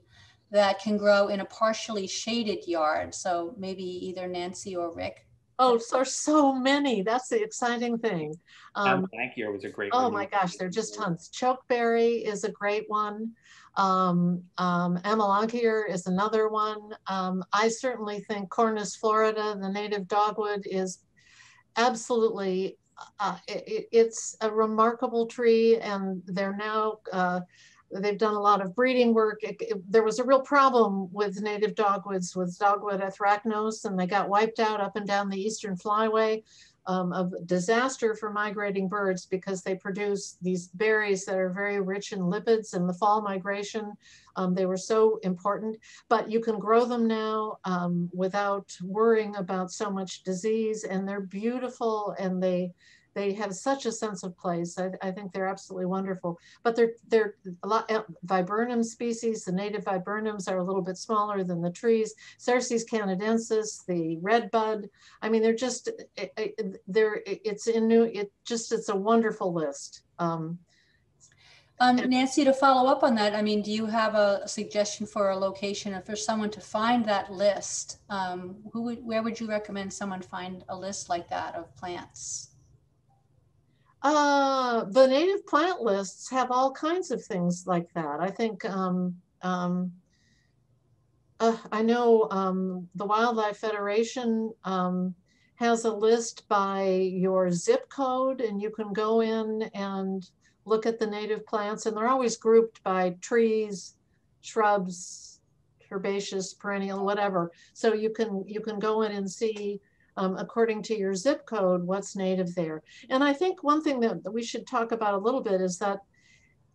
that can grow in a partially shaded yard. So maybe either Nancy or Rick. Oh, so many. That's the exciting thing. Amelanchier was a great one. Oh my gosh, there are just tons. Chokeberry is a great one. Amelanchier is another one. I certainly think Cornus Florida, the native dogwood, is absolutely, it's a remarkable tree, and they're now, they've done a lot of breeding work. There was a real problem with native dogwoods, with dogwood anthracnose, and they got wiped out up and down the eastern flyway. Of disaster for migrating birds, because they produce these berries that are very rich in lipids in the fall migration. They were so important, but you can grow them now without worrying about so much disease, and they're beautiful, and they have such a sense of place. I think they're absolutely wonderful. But they're a lot viburnum species. The native viburnums are a little bit smaller than the trees. Cerces canadensis, the redbud. I mean, they're just it's a wonderful list. Nancy, to follow up on that, I mean, do you have a suggestion for a location, if there's someone to find that list? Where would you recommend someone find a list like that of plants? The native plant lists have all kinds of things like that. I think I know the Wildlife Federation has a list by your zip code, and you can go in and look at the native plants, and they're always grouped by trees, shrubs, herbaceous, perennial, whatever. So you can go in and see according to your zip code what's native there. And I think one thing that we should talk about a little bit is that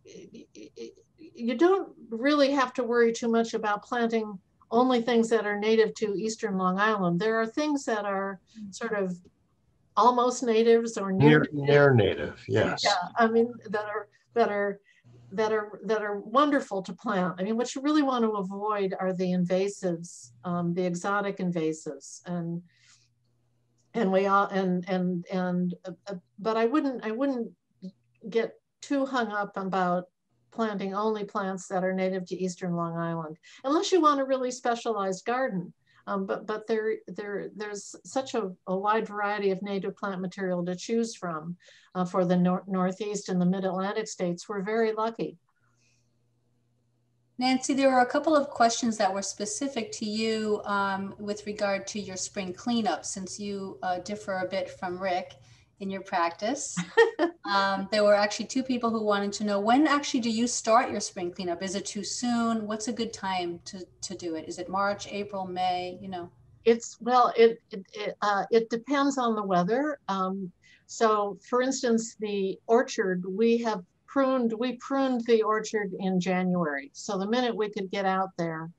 you don't really have to worry too much about planting only things that are native to Eastern Long Island. There are things that are sort of almost natives or near native, yes. Yeah, I mean, that are wonderful to plant. I mean, what you really want to avoid are the invasives, the exotic invasives, but I wouldn't get too hung up about planting only plants that are native to Eastern Long Island, unless you want a really specialized garden. But there's such a wide variety of native plant material to choose from for the Northeast and the Mid-Atlantic states. We're very lucky. Nancy, there were a couple of questions that were specific to you with regard to your spring cleanup, since you differ a bit from Rick in your practice. There were actually two people who wanted to know, when actually do you start your spring cleanup? Is it too soon? What's a good time to do it? Is it March, April, May, you know? It depends on the weather. So for instance, the orchard, we pruned the orchard in January. So the minute we could get out there,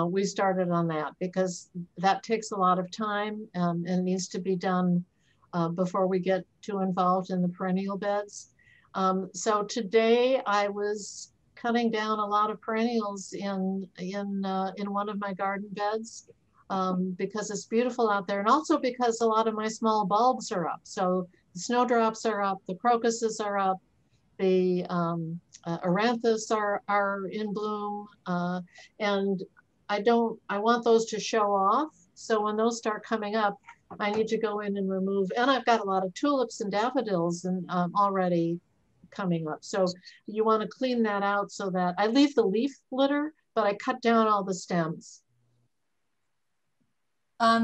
we started on that, because that takes a lot of time and needs to be done before we get too involved in the perennial beds. So today I was cutting down a lot of perennials in one of my garden beds because it's beautiful out there, and also because a lot of my small bulbs are up. So snowdrops are up, the crocuses are up, the aranthus are in bloom, and I want those to show off. So when those start coming up, I need to go in and remove, and I've got a lot of tulips and daffodils and already coming up. So you want to clean that out so that I leave the leaf litter, but I cut down all the stems.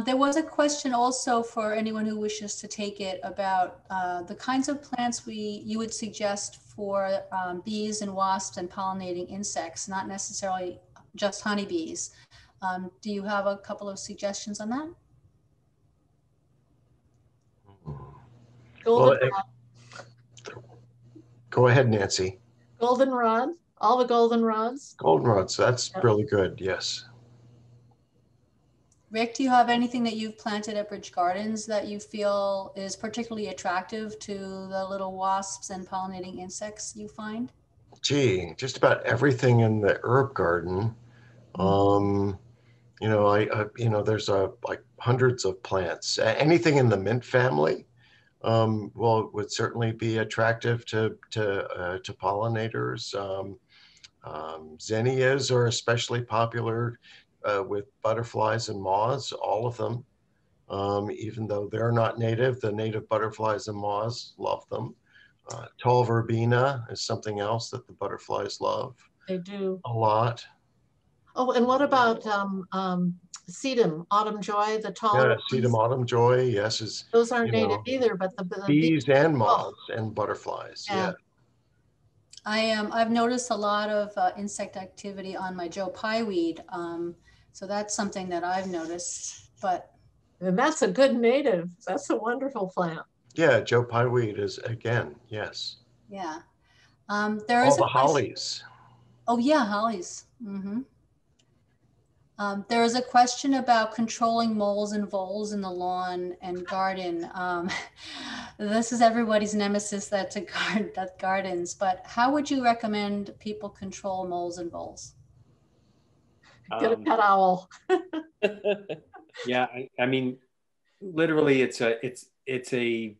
There was a question also for anyone who wishes to take it about the kinds of plants you would suggest for bees and wasps and pollinating insects, not necessarily just honeybees. Do you have a couple of suggestions on that? Go ahead, Nancy. Goldenrod, all the goldenrods. Goldenrods, that's really good, yes. Rick, do you have anything that you've planted at Bridge Gardens that you feel is particularly attractive to the little wasps and pollinating insects you find? Gee, just about everything in the herb garden. You know, there's like hundreds of plants. Anything in the mint family, would certainly be attractive to pollinators. Zinnias are especially popular with butterflies and moths, all of them. Even though they're not native, the native butterflies and moths love them. Tall verbena is something else that the butterflies love. They do. A lot. Oh, and what about sedum, autumn joy, the tall Yeah, sedum autumn joy, yes. Those aren't native either, but the bees and moths and butterflies, yeah. I've noticed a lot of insect activity on my Joe Pyeweed. So that's something that I've noticed, and that's a good native. That's a wonderful plant. Yeah, Joe Pyeweed is, again, yes. Yeah. There is all the hollies. Oh yeah, hollies. There is a question about controlling moles and voles in the lawn and garden. This is everybody's nemesis that gardens, but how would you recommend people control moles and voles? Get a pet owl. Yeah, I mean, literally it's a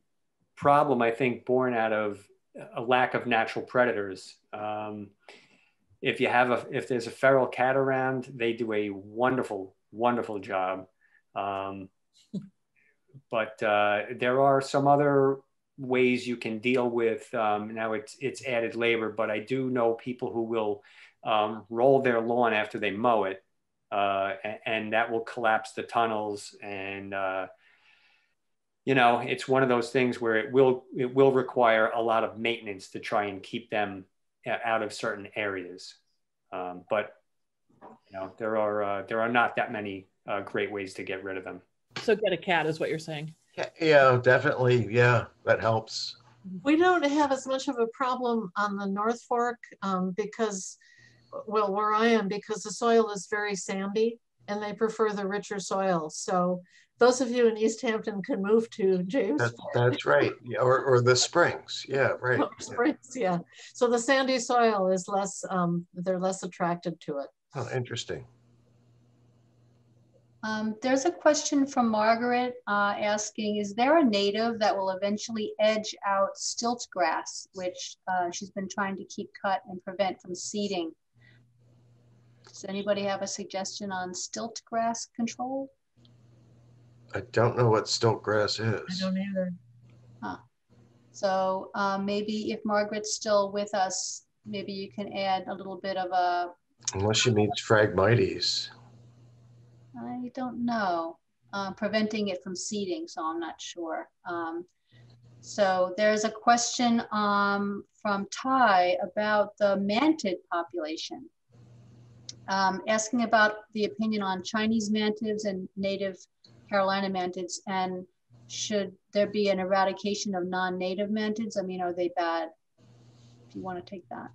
problem, I think, born out of a lack of natural predators. If there's a feral cat around, they do a wonderful, wonderful job. But there are some other ways you can deal with, now it's added labor, but I do know people who will roll their lawn after they mow it, and that will collapse the tunnels. And, you know, it's one of those things where it will require a lot of maintenance to try and keep them out of certain areas. But, you know, there are not that many great ways to get rid of them. So get a cat is what you're saying. Yeah, definitely. Yeah, that helps. We don't have as much of a problem on the North Fork because, well, where I am, because the soil is very sandy and they prefer the richer soil. So those of you in East Hampton can move to James. That's right. Yeah, or the Springs. Yeah, right. Springs, yeah. So the sandy soil is less, they're less attracted to it. Oh, interesting. There's a question from Margaret asking, is there a native that will eventually edge out stilt grass, which she's been trying to keep cut and prevent from seeding? Does anybody have a suggestion on stilt grass control? I don't know what stilt grass is. I don't either. Huh. So maybe if Margaret's still with us, maybe you can add a little bit of a... Unless she means Phragmites. I don't know. Preventing it from seeding, so I'm not sure. So there's a question from Ty about the mantid population, asking about the opinion on Chinese mantids and native Carolina mantids, and should there be an eradication of non-native mantids? I mean, are they bad? Do you want to take that?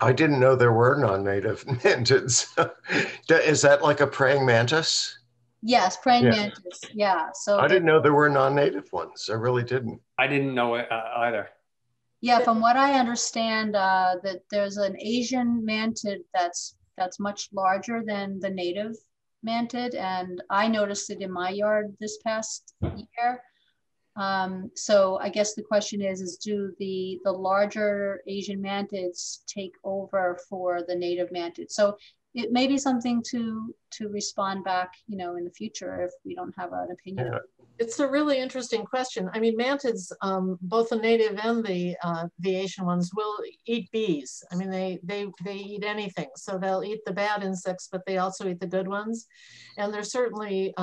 I didn't know there were non-native mantids. Is that like a praying mantis? Yes, praying mantis. Yeah. So I didn't know there were non-native ones. I really didn't. I didn't know it either. Yeah, from what I understand, that there's an Asian mantid that's much larger than the native mantid, and I noticed it in my yard this past year. So I guess the question is do the larger Asian mantids take over for the native mantid? So it may be something to respond back, you know, in the future if we don't have an opinion. Yeah. It's a really interesting question. I mean, mantids, both the native and the Asian ones, will eat bees. I mean, they eat anything. So they'll eat the bad insects, but they also eat the good ones. And there's certainly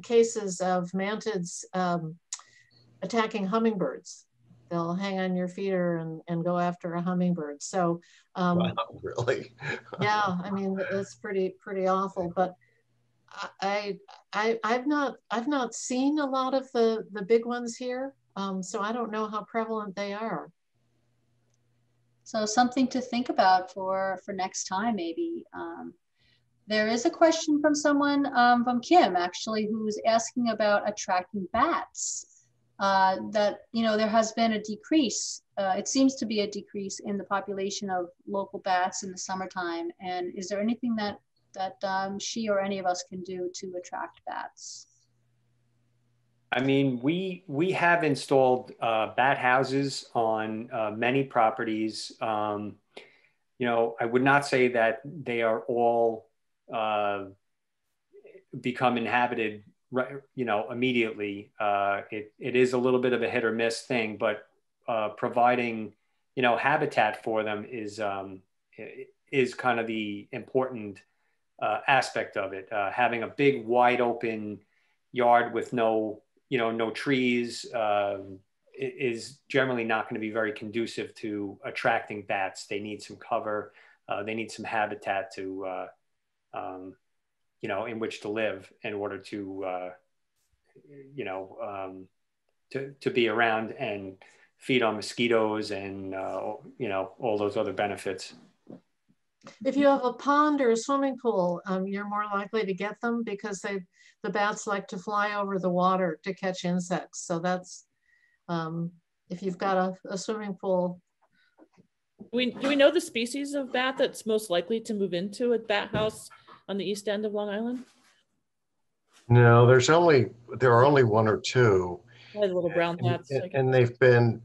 cases of mantids attacking hummingbirds. They'll hang on your feeder and go after a hummingbird. So, Wow, really? yeah, I mean, it's pretty awful. But I've not seen a lot of the big ones here, so I don't know how prevalent they are. So something to think about for next time, maybe. There is a question from someone, from Kim, actually, who's asking about attracting bats. That, you know, there has been a decrease. It seems to be a decrease in the population of local bats in the summertime. And is there anything that she or any of us can do to attract bats? I mean, we have installed bat houses on many properties. You know, I would not say that they are all become inhabited, you know, immediately. It is a little bit of a hit or miss thing, but providing, you know, habitat for them is kind of the important aspect of it. Having a big wide open yard with no trees is generally not going to be very conducive to attracting bats. They need some cover. They need some habitat to you know, in which to live in order to you know, to be around and feed on mosquitoes and you know, all those other benefits. If you have a pond or a swimming pool, you're more likely to get them because the bats like to fly over the water to catch insects. So that's, if you've got a swimming pool. Do we know the species of bat that's most likely to move into a bat house on the east end of Long Island? No, there are only one or two. Yeah, the little brown bats. And they've been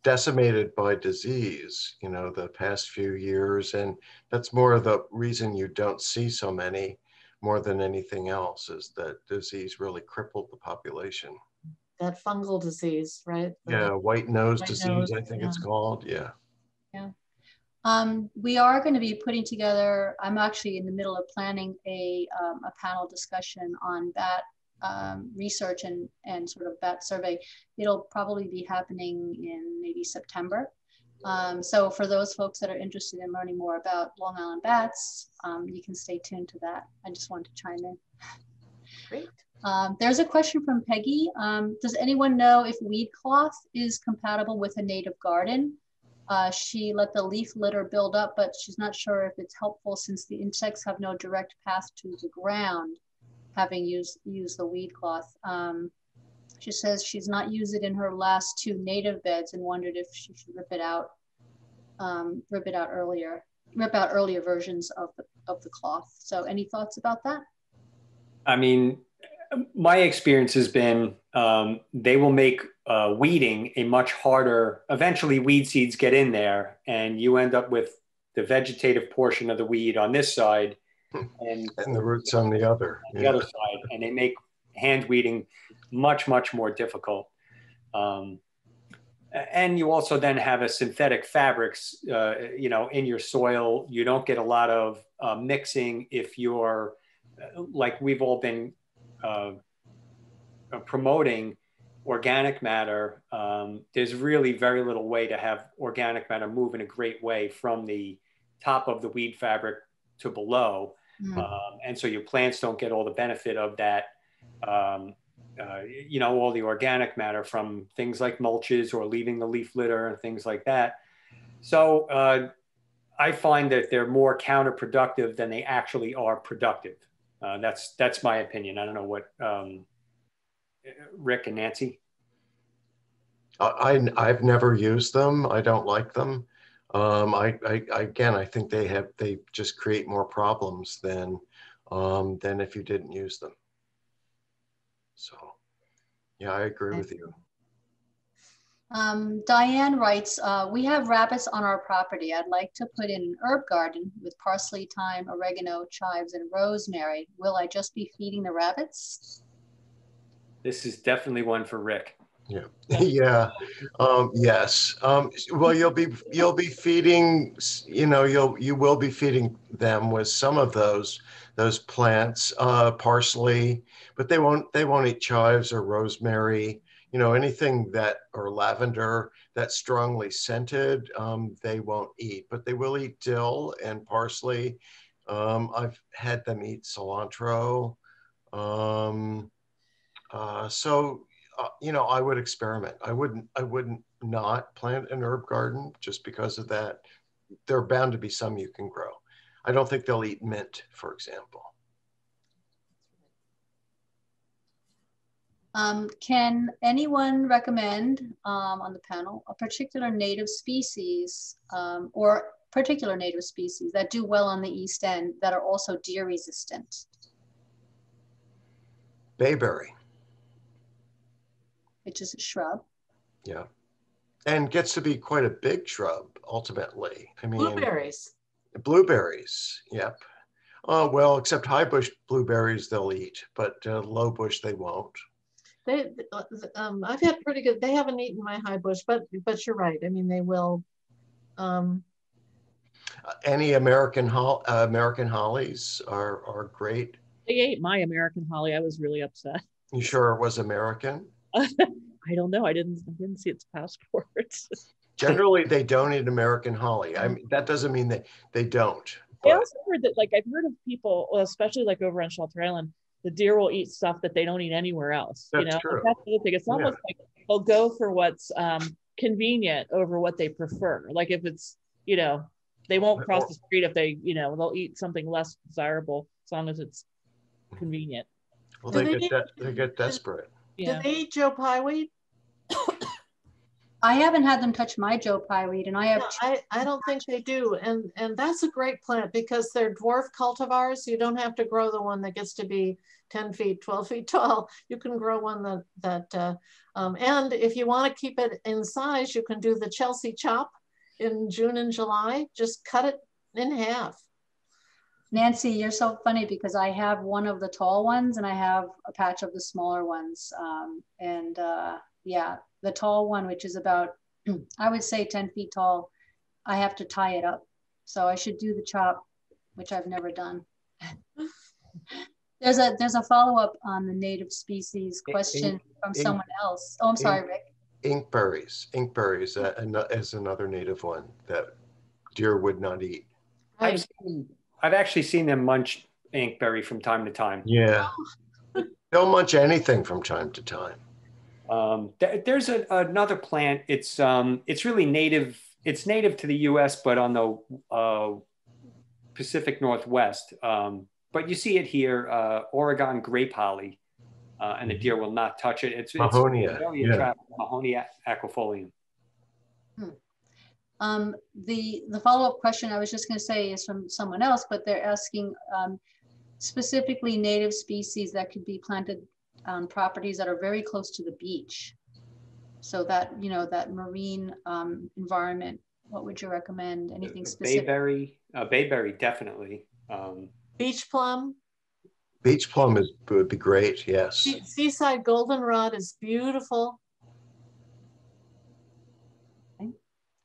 decimated by disease, you know, the past few years. And that's more of the reason you don't see so many, more than anything else, is that disease really crippled the population. That fungal disease, right? Yeah, white nose disease, I think it's called. Yeah. Yeah. We are going to be putting together, I'm actually in the middle of planning a panel discussion on bat research and sort of bat survey. It'll probably be happening in maybe September. So for those folks that are interested in learning more about Long Island bats, you can stay tuned to that. I just wanted to chime in. Great. There's a question from Peggy. Does anyone know if weed cloth is compatible with a native garden? She let the leaf litter build up, but she's not sure if it's helpful since the insects have no direct path to the ground, having used the weed cloth. She says she's not used it in her last 2 native beds and wondered if she should rip out earlier versions of the cloth. So any thoughts about that? I mean, my experience has been they will make weeding a much harder, eventually weed seeds get in there and you end up with the vegetative portion of the weed on this side and the roots on the other. The other side, and they make hand weeding much more difficult. And you also then have a synthetic fabrics, you know, in your soil. You don't get a lot of mixing if you're like we've all been promoting organic matter. There's really very little way to have organic matter move in a great way from the top of the weed fabric to below. And so your plants don't get all the benefit of that, you know, all the organic matter from things like mulches or leaving the leaf litter and things like that. So I find that they're more counterproductive than they actually are productive. That's my opinion. I don't know what Rick and Nancy. I've never used them. I don't like them. Again, I think they just create more problems than than if you didn't use them. So, yeah, I agree with you. Diane writes, we have rabbits on our property. I'd like to put in an herb garden with parsley, thyme, oregano, chives, and rosemary. Will I just be feeding the rabbits? This is definitely one for Rick. Yeah, yeah, yes. Well, you'll be feeding, you will be feeding them with some of those plants, parsley, but they won't eat chives or rosemary. Anything or lavender that's strongly scented, they won't eat, but they will eat dill and parsley. I've had them eat cilantro. I would experiment. I wouldn't not plant an herb garden just because of that. There are bound to be some you can grow. I don't think they'll eat mint, for example. Can anyone recommend on the panel a particular native species or particular native species that do well on the East End that are also deer resistant? Bayberry. Which is a shrub. Yeah. And gets to be quite a big shrub, ultimately. I mean, blueberries. Blueberries, yep. Well, except high bush blueberries they'll eat, but low bush they won't. I've had pretty good, they haven't eaten my high bush, but you're right. I mean, they will. Any American hollies are great. They ate my American holly. I was really upset. You sure it was American? I don't know. I didn't see its passports. Generally, they don't eat American holly. I mean, that doesn't mean they don't. I also heard that, I've heard of people, especially over on Shelter Island, the deer will eat stuff that they don't eat anywhere else. That's true. That's the thing. It's almost like they'll go for what's convenient over what they prefer. Like if it's, they won't cross the street if they, they'll eat something less desirable as long as it's convenient. Well, they get desperate. Yeah. Do they eat Joe Pyeweed? I haven't had them touch my Joe Pyeweed, and I have. No, I don't think they do, and that's a great plant because they're dwarf cultivars. You don't have to grow the one that gets to be 10 feet, 12 feet tall. You can grow one and if you want to keep it in size, you can do the Chelsea chop in June and July. Just cut it in half. Nancy, you're so funny because I have one of the tall ones and I have a patch of the smaller ones. Yeah, the tall one, which is about, I would say 10 feet tall, I have to tie it up. So I should do the chop, which I've never done. There's a follow-up on the native species question from someone else. Oh, I'm sorry, Rick. Inkberries. Inkberries is another native one that deer would not eat. I've actually seen them munch inkberry from time to time. Yeah, they'll munch anything from time to time. There's another plant. It's really native. It's native to the U.S., but on the Pacific Northwest. But you see it here, Oregon grape holly, and the deer will not touch it. It's Mahonia. Very attractive. Mahonia aquifolium. The follow-up question I was just going to say is from someone else, but they're asking specifically native species that could be planted on properties that are very close to the beach. So that, that marine environment, what would you recommend? Anything specific? Bayberry, definitely. Beach plum. Beach plum would be great, yes. Seaside goldenrod is beautiful.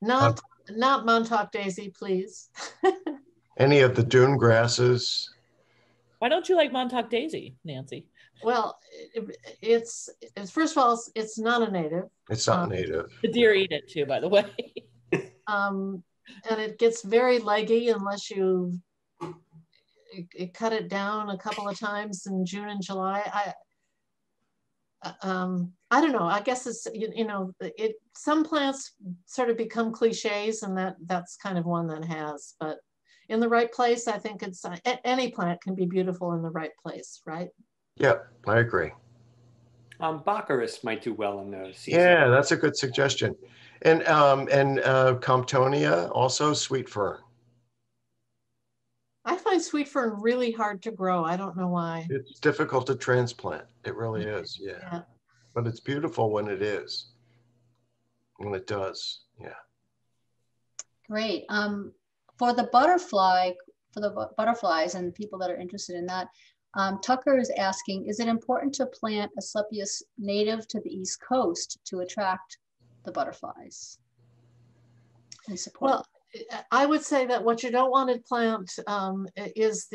Not Montauk daisy, please. Any of the dune grasses. Why don't you like Montauk daisy, Nancy? Well, it's first of all, it's not a native. It's not native. The deer eat it too, by the way. And it gets very leggy unless you cut it down a couple of times in June and July. I don't know. I guess it's some plants sort of become cliches, and that's kind of one that has. But in the right place, I think it's any plant can be beautiful in the right place, right? Yeah, I agree. Baccharis might do well in the season. Yeah, that's a good suggestion. And Comptonia, also sweet fern. I find find sweet fern really hard to grow. I don't know why. It's difficult to transplant. It really is, yeah. But it's beautiful when it is, when it does, yeah. Great. For the butterflies and people that are interested in that, Tucker is asking, is it important to plant Asclepias native to the East Coast to attract the butterflies and support? Well, I would say that what you don't want to plant is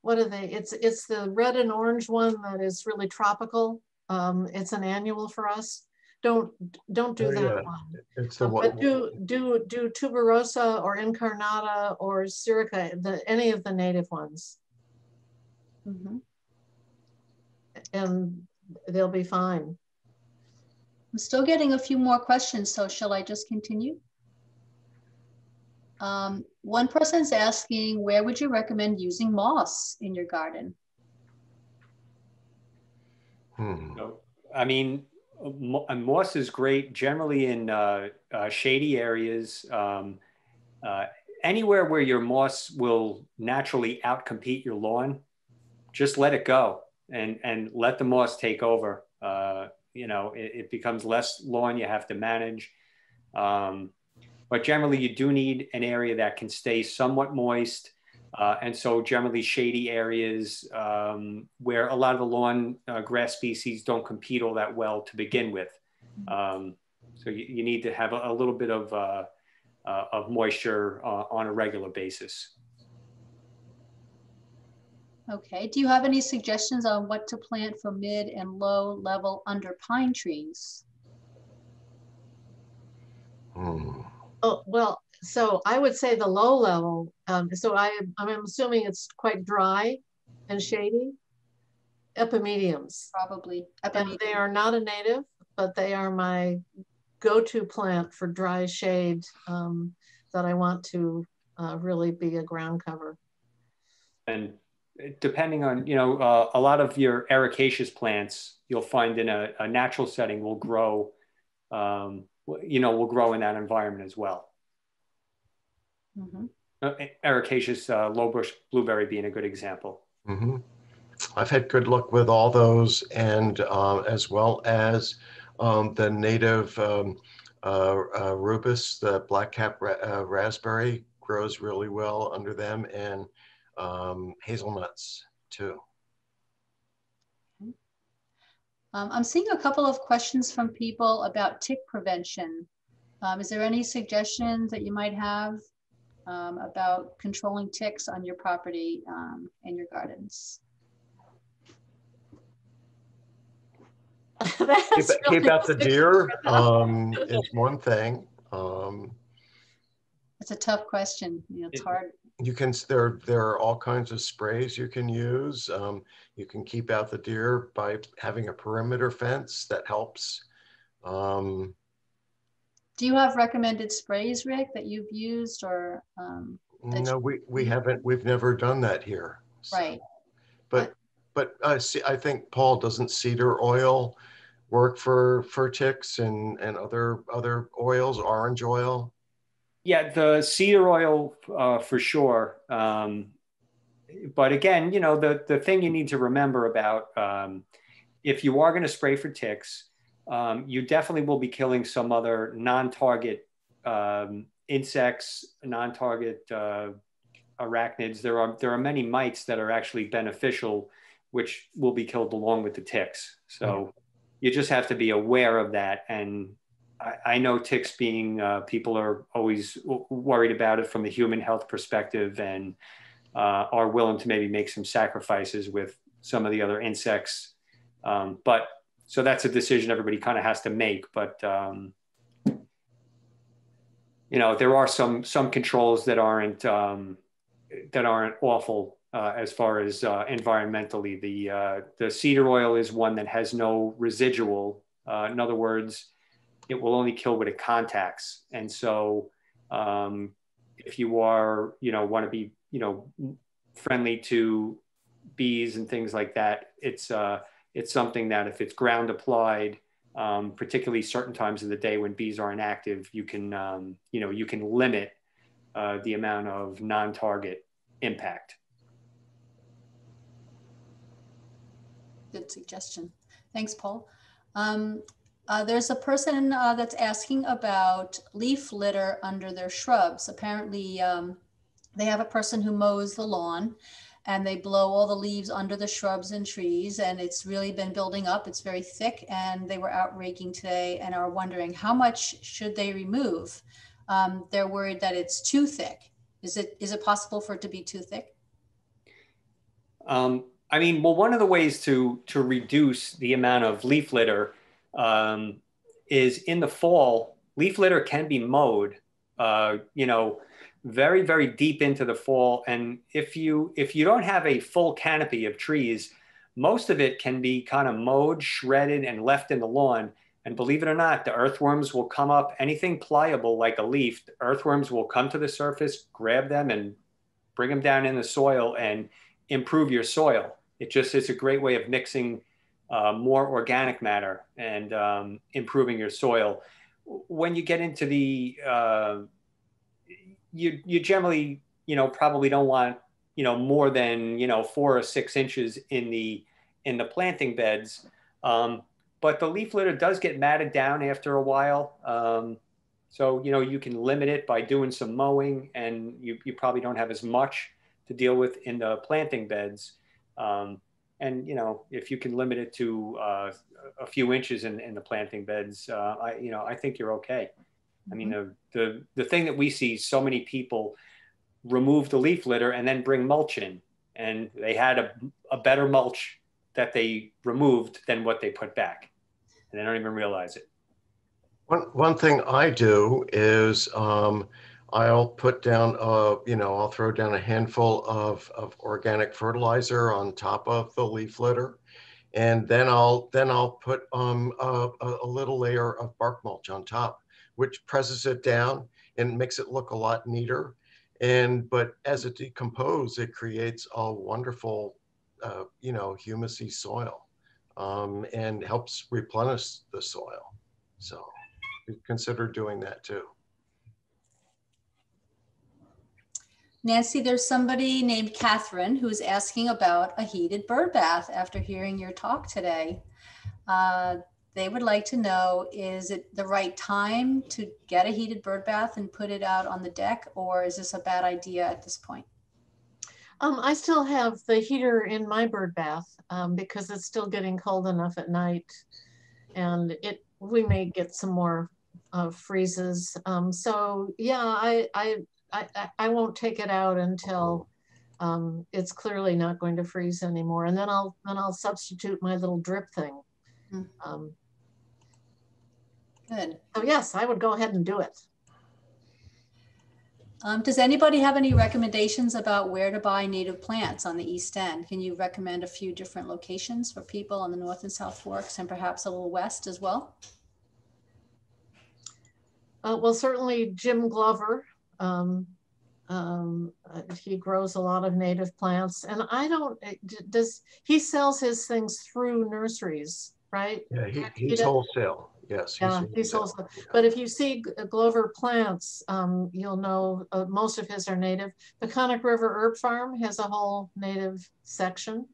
what are they? It's the red and orange one that is really tropical. It's an annual for us. Don't do that one. It's the but do tuberosa or incarnata or sirica, any of the native ones, and they'll be fine. I'm still getting a few more questions, so shall I just continue? One person's asking, where would you recommend using moss in your garden? I mean, moss is great generally in shady areas. Anywhere where your moss will naturally outcompete your lawn, just let it go and let the moss take over. You know, it becomes less lawn you have to manage. But generally you do need an area that can stay somewhat moist. And so generally shady areas where a lot of the lawn grass species don't compete all that well to begin with. So you need to have a little bit of moisture on a regular basis. Okay, do you have any suggestions on what to plant for mid and low level under pine trees? Oh, well, so I would say the low level. So I'm assuming it's quite dry and shady. Epimediums. Probably. And they are not a native, but they are my go-to plant for dry shade that I want to really be a ground cover. And depending on, you know, a lot of your ericaceous plants, you'll find in a natural setting will grow, you know, will grow in that environment as well. Ericaceous low bush blueberry being a good example. I've had good luck with all those, and as well as the native rubus, the black-cap raspberry grows really well under them, and hazelnuts too. I'm seeing a couple of questions from people about tick prevention. Is there any suggestions that you might have about controlling ticks on your property and your gardens? Keep out the deer is one thing. It's a tough question. You know, it's hard. You can, there are all kinds of sprays you can use. You can keep out the deer by having a perimeter fence that helps. Do you have recommended sprays, Rick, that you've used, or? No, we haven't. We've never done that here. So. Right. But see, I think, Paul, doesn't cedar oil work for ticks and other oils, orange oil? Yeah, the cedar oil for sure. But again, you know, the thing you need to remember about if you are going to spray for ticks, you definitely will be killing some other non-target insects, non-target arachnids. There are many mites that are actually beneficial, which will be killed along with the ticks. So you just have to be aware of that. And I know ticks being, people are always worried about it from the human health perspective and are willing to maybe make some sacrifices with some of the other insects. But so that's a decision everybody kind of has to make. But, you know, there are some controls that aren't awful as far as environmentally. The cedar oil is one that has no residual. In other words, it will only kill what it contacts. And so if you are, you know, want to be, you know, friendly to bees and things like that, it's something that if it's ground applied, particularly certain times of the day when bees aren't active, you can, you know, you can limit the amount of non-target impact. Good suggestion. Thanks, Paul. There's a person that's asking about leaf litter under their shrubs. Apparently, they have a person who mows the lawn and they blow all the leaves under the shrubs and trees, and it's really been building up. It's very thick, and they were out raking today and are wondering how much should they remove. They're worried that it's too thick. Is it possible for it to be too thick? I mean, well, one of the ways to reduce the amount of leaf litter is in the fall. Leaf litter can be mowed, you know, very, very deep into the fall. And if you don't have a full canopy of trees, most of it can be kind of mowed, shredded, and left in the lawn. And believe it or not, the earthworms will come up. Anything pliable like a leaf, the earthworms will come to the surface, grab them, and bring them down in the soil and improve your soil. It just is a great way of mixing more organic matter and improving your soil. When you get into the, you generally, you know, probably don't want, you know, more than, you know, 4 or 6 inches in the planting beds. But the leaf litter does get matted down after a while. So, you know, you can limit it by doing some mowing, and you probably don't have as much to deal with in the planting beds. And, you know, if you can limit it to a few inches in the planting beds, I think you're okay. I mean, the thing that we see, so many people remove the leaf litter and then bring mulch in, and they had a better mulch that they removed than what they put back, and they don't even realize it. One thing I do is I'll put down, I'll throw down a handful of organic fertilizer on top of the leaf litter, and then I'll put a little layer of bark mulch on top, which presses it down and makes it look a lot neater. But as it decomposes, it creates a wonderful, humusy soil, and helps replenish the soil. So consider doing that too. Nancy, there's somebody named Catherine who's asking about a heated bird bath after hearing your talk today. They would like to know, is it the right time to get a heated bird bath and put it out on the deck, or is this a bad idea at this point? I still have the heater in my bird bath because it's still getting cold enough at night, and we may get some more freezes. So yeah, I won't take it out until it's clearly not going to freeze anymore, and then I'll substitute my little drip thing. Good. So yes, I would go ahead and do it. Does anybody have any recommendations about where to buy native plants on the East End? Can you recommend a few different locations for people on the North and South Forks, and perhaps a little west as well? Well, certainly Jim Glover. He grows a lot of native plants, and he sells his things through nurseries, right? Yeah, he's wholesale. Yes. Yeah, he's wholesale. But if you see Glover plants, you'll know most of his are native. Peconic River Herb Farm has a whole native section.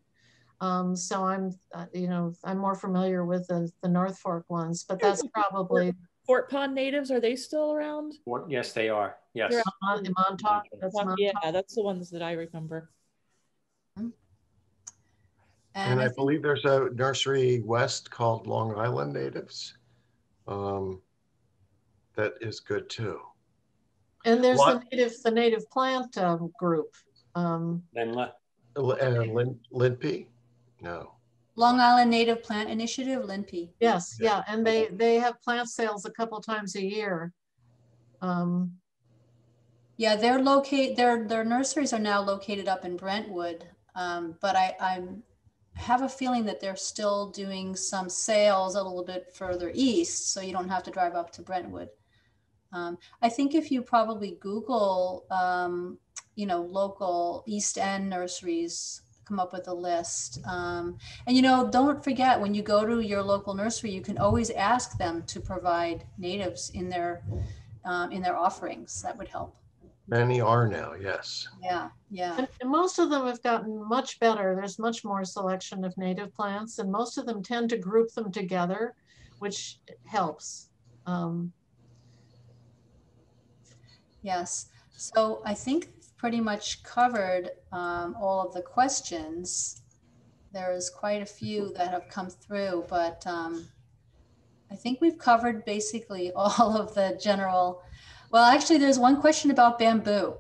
So I'm more familiar with the North Fork ones, but that's probably Fort Pond natives. Are they still around? Yes, they are. Yes. Montauk. Yeah, that's the ones that I remember. And I believe there's a nursery west called Long Island Natives. That is good too. And there's the native plant group. Linpy? No. Long Island Native Plant Initiative, Linpy. Yes, yeah, and they have plant sales a couple times a year. Yeah, they're their nurseries are now located up in Brentwood, but I have a feeling that they're still doing some sales a little bit further east, so you don't have to drive up to Brentwood. I think if you probably Google, local East End nurseries, come up with a list. And don't forget, when you go to your local nursery, you can always ask them to provide natives in their offerings. That would help. Many are now, yes. Yeah, yeah. And most of them have gotten much better. There's much more selection of native plants, and most of them tend to group them together, which helps. Yes. So I think we've pretty much covered all of the questions. There's quite a few that have come through, but I think we've covered basically all of the general. Well, actually, there's one question about bamboo.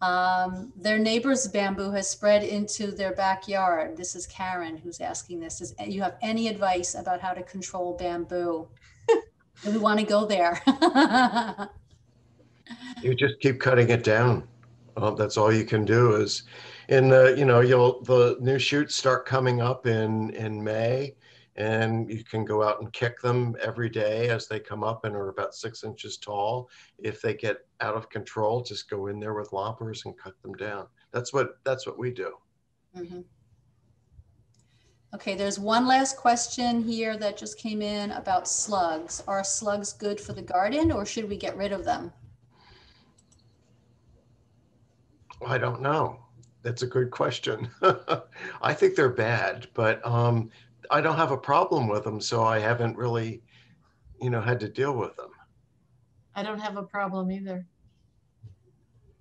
Their neighbor's bamboo has spread into their backyard. This is Karen who's asking this. Does you have any advice about how to control bamboo? Do we want to go there? You just keep cutting it down. That's all you can do is in the, the new shoots start coming up in May, and you can go out and kick them every day as they come up and are about 6 inches tall. If they get out of control, just go in there with loppers and cut them down. That's what we do. Mm-hmm. Okay, there's one last question here that just came in about slugs. Are slugs good for the garden, or should we get rid of them? I don't know. That's a good question. I think they're bad, but I don't have a problem with them, so I haven't really, had to deal with them. I don't have a problem either.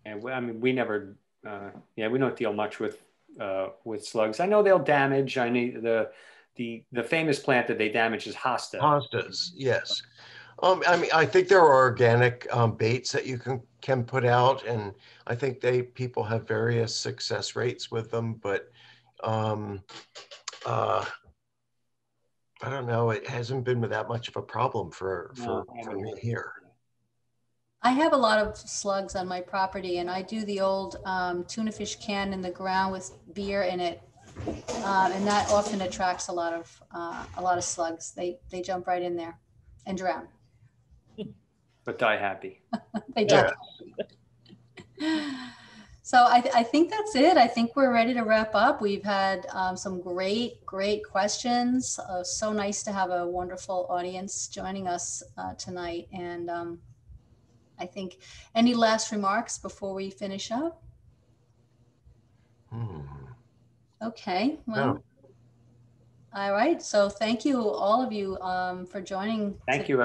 And I mean, we never, we don't deal much with slugs. I know they'll damage. I need the famous plant that they damage is hosta. Hostas, yes. I mean, I think there are organic baits that you can put out, and I think people have various success rates with them, but I don't know. It hasn't been that much of a problem for me here. I have a lot of slugs on my property, and I do the old tuna fish can in the ground with beer in it, and that often attracts a lot of slugs. They jump right in there and drown. But die happy. They don't. Yeah. So I think that's it. I think we're ready to wrap up. We've had some great questions. So nice to have a wonderful audience joining us tonight. And I think, any last remarks before we finish up? Okay, well, no. All right. So thank you, all of you, for joining. Thank you.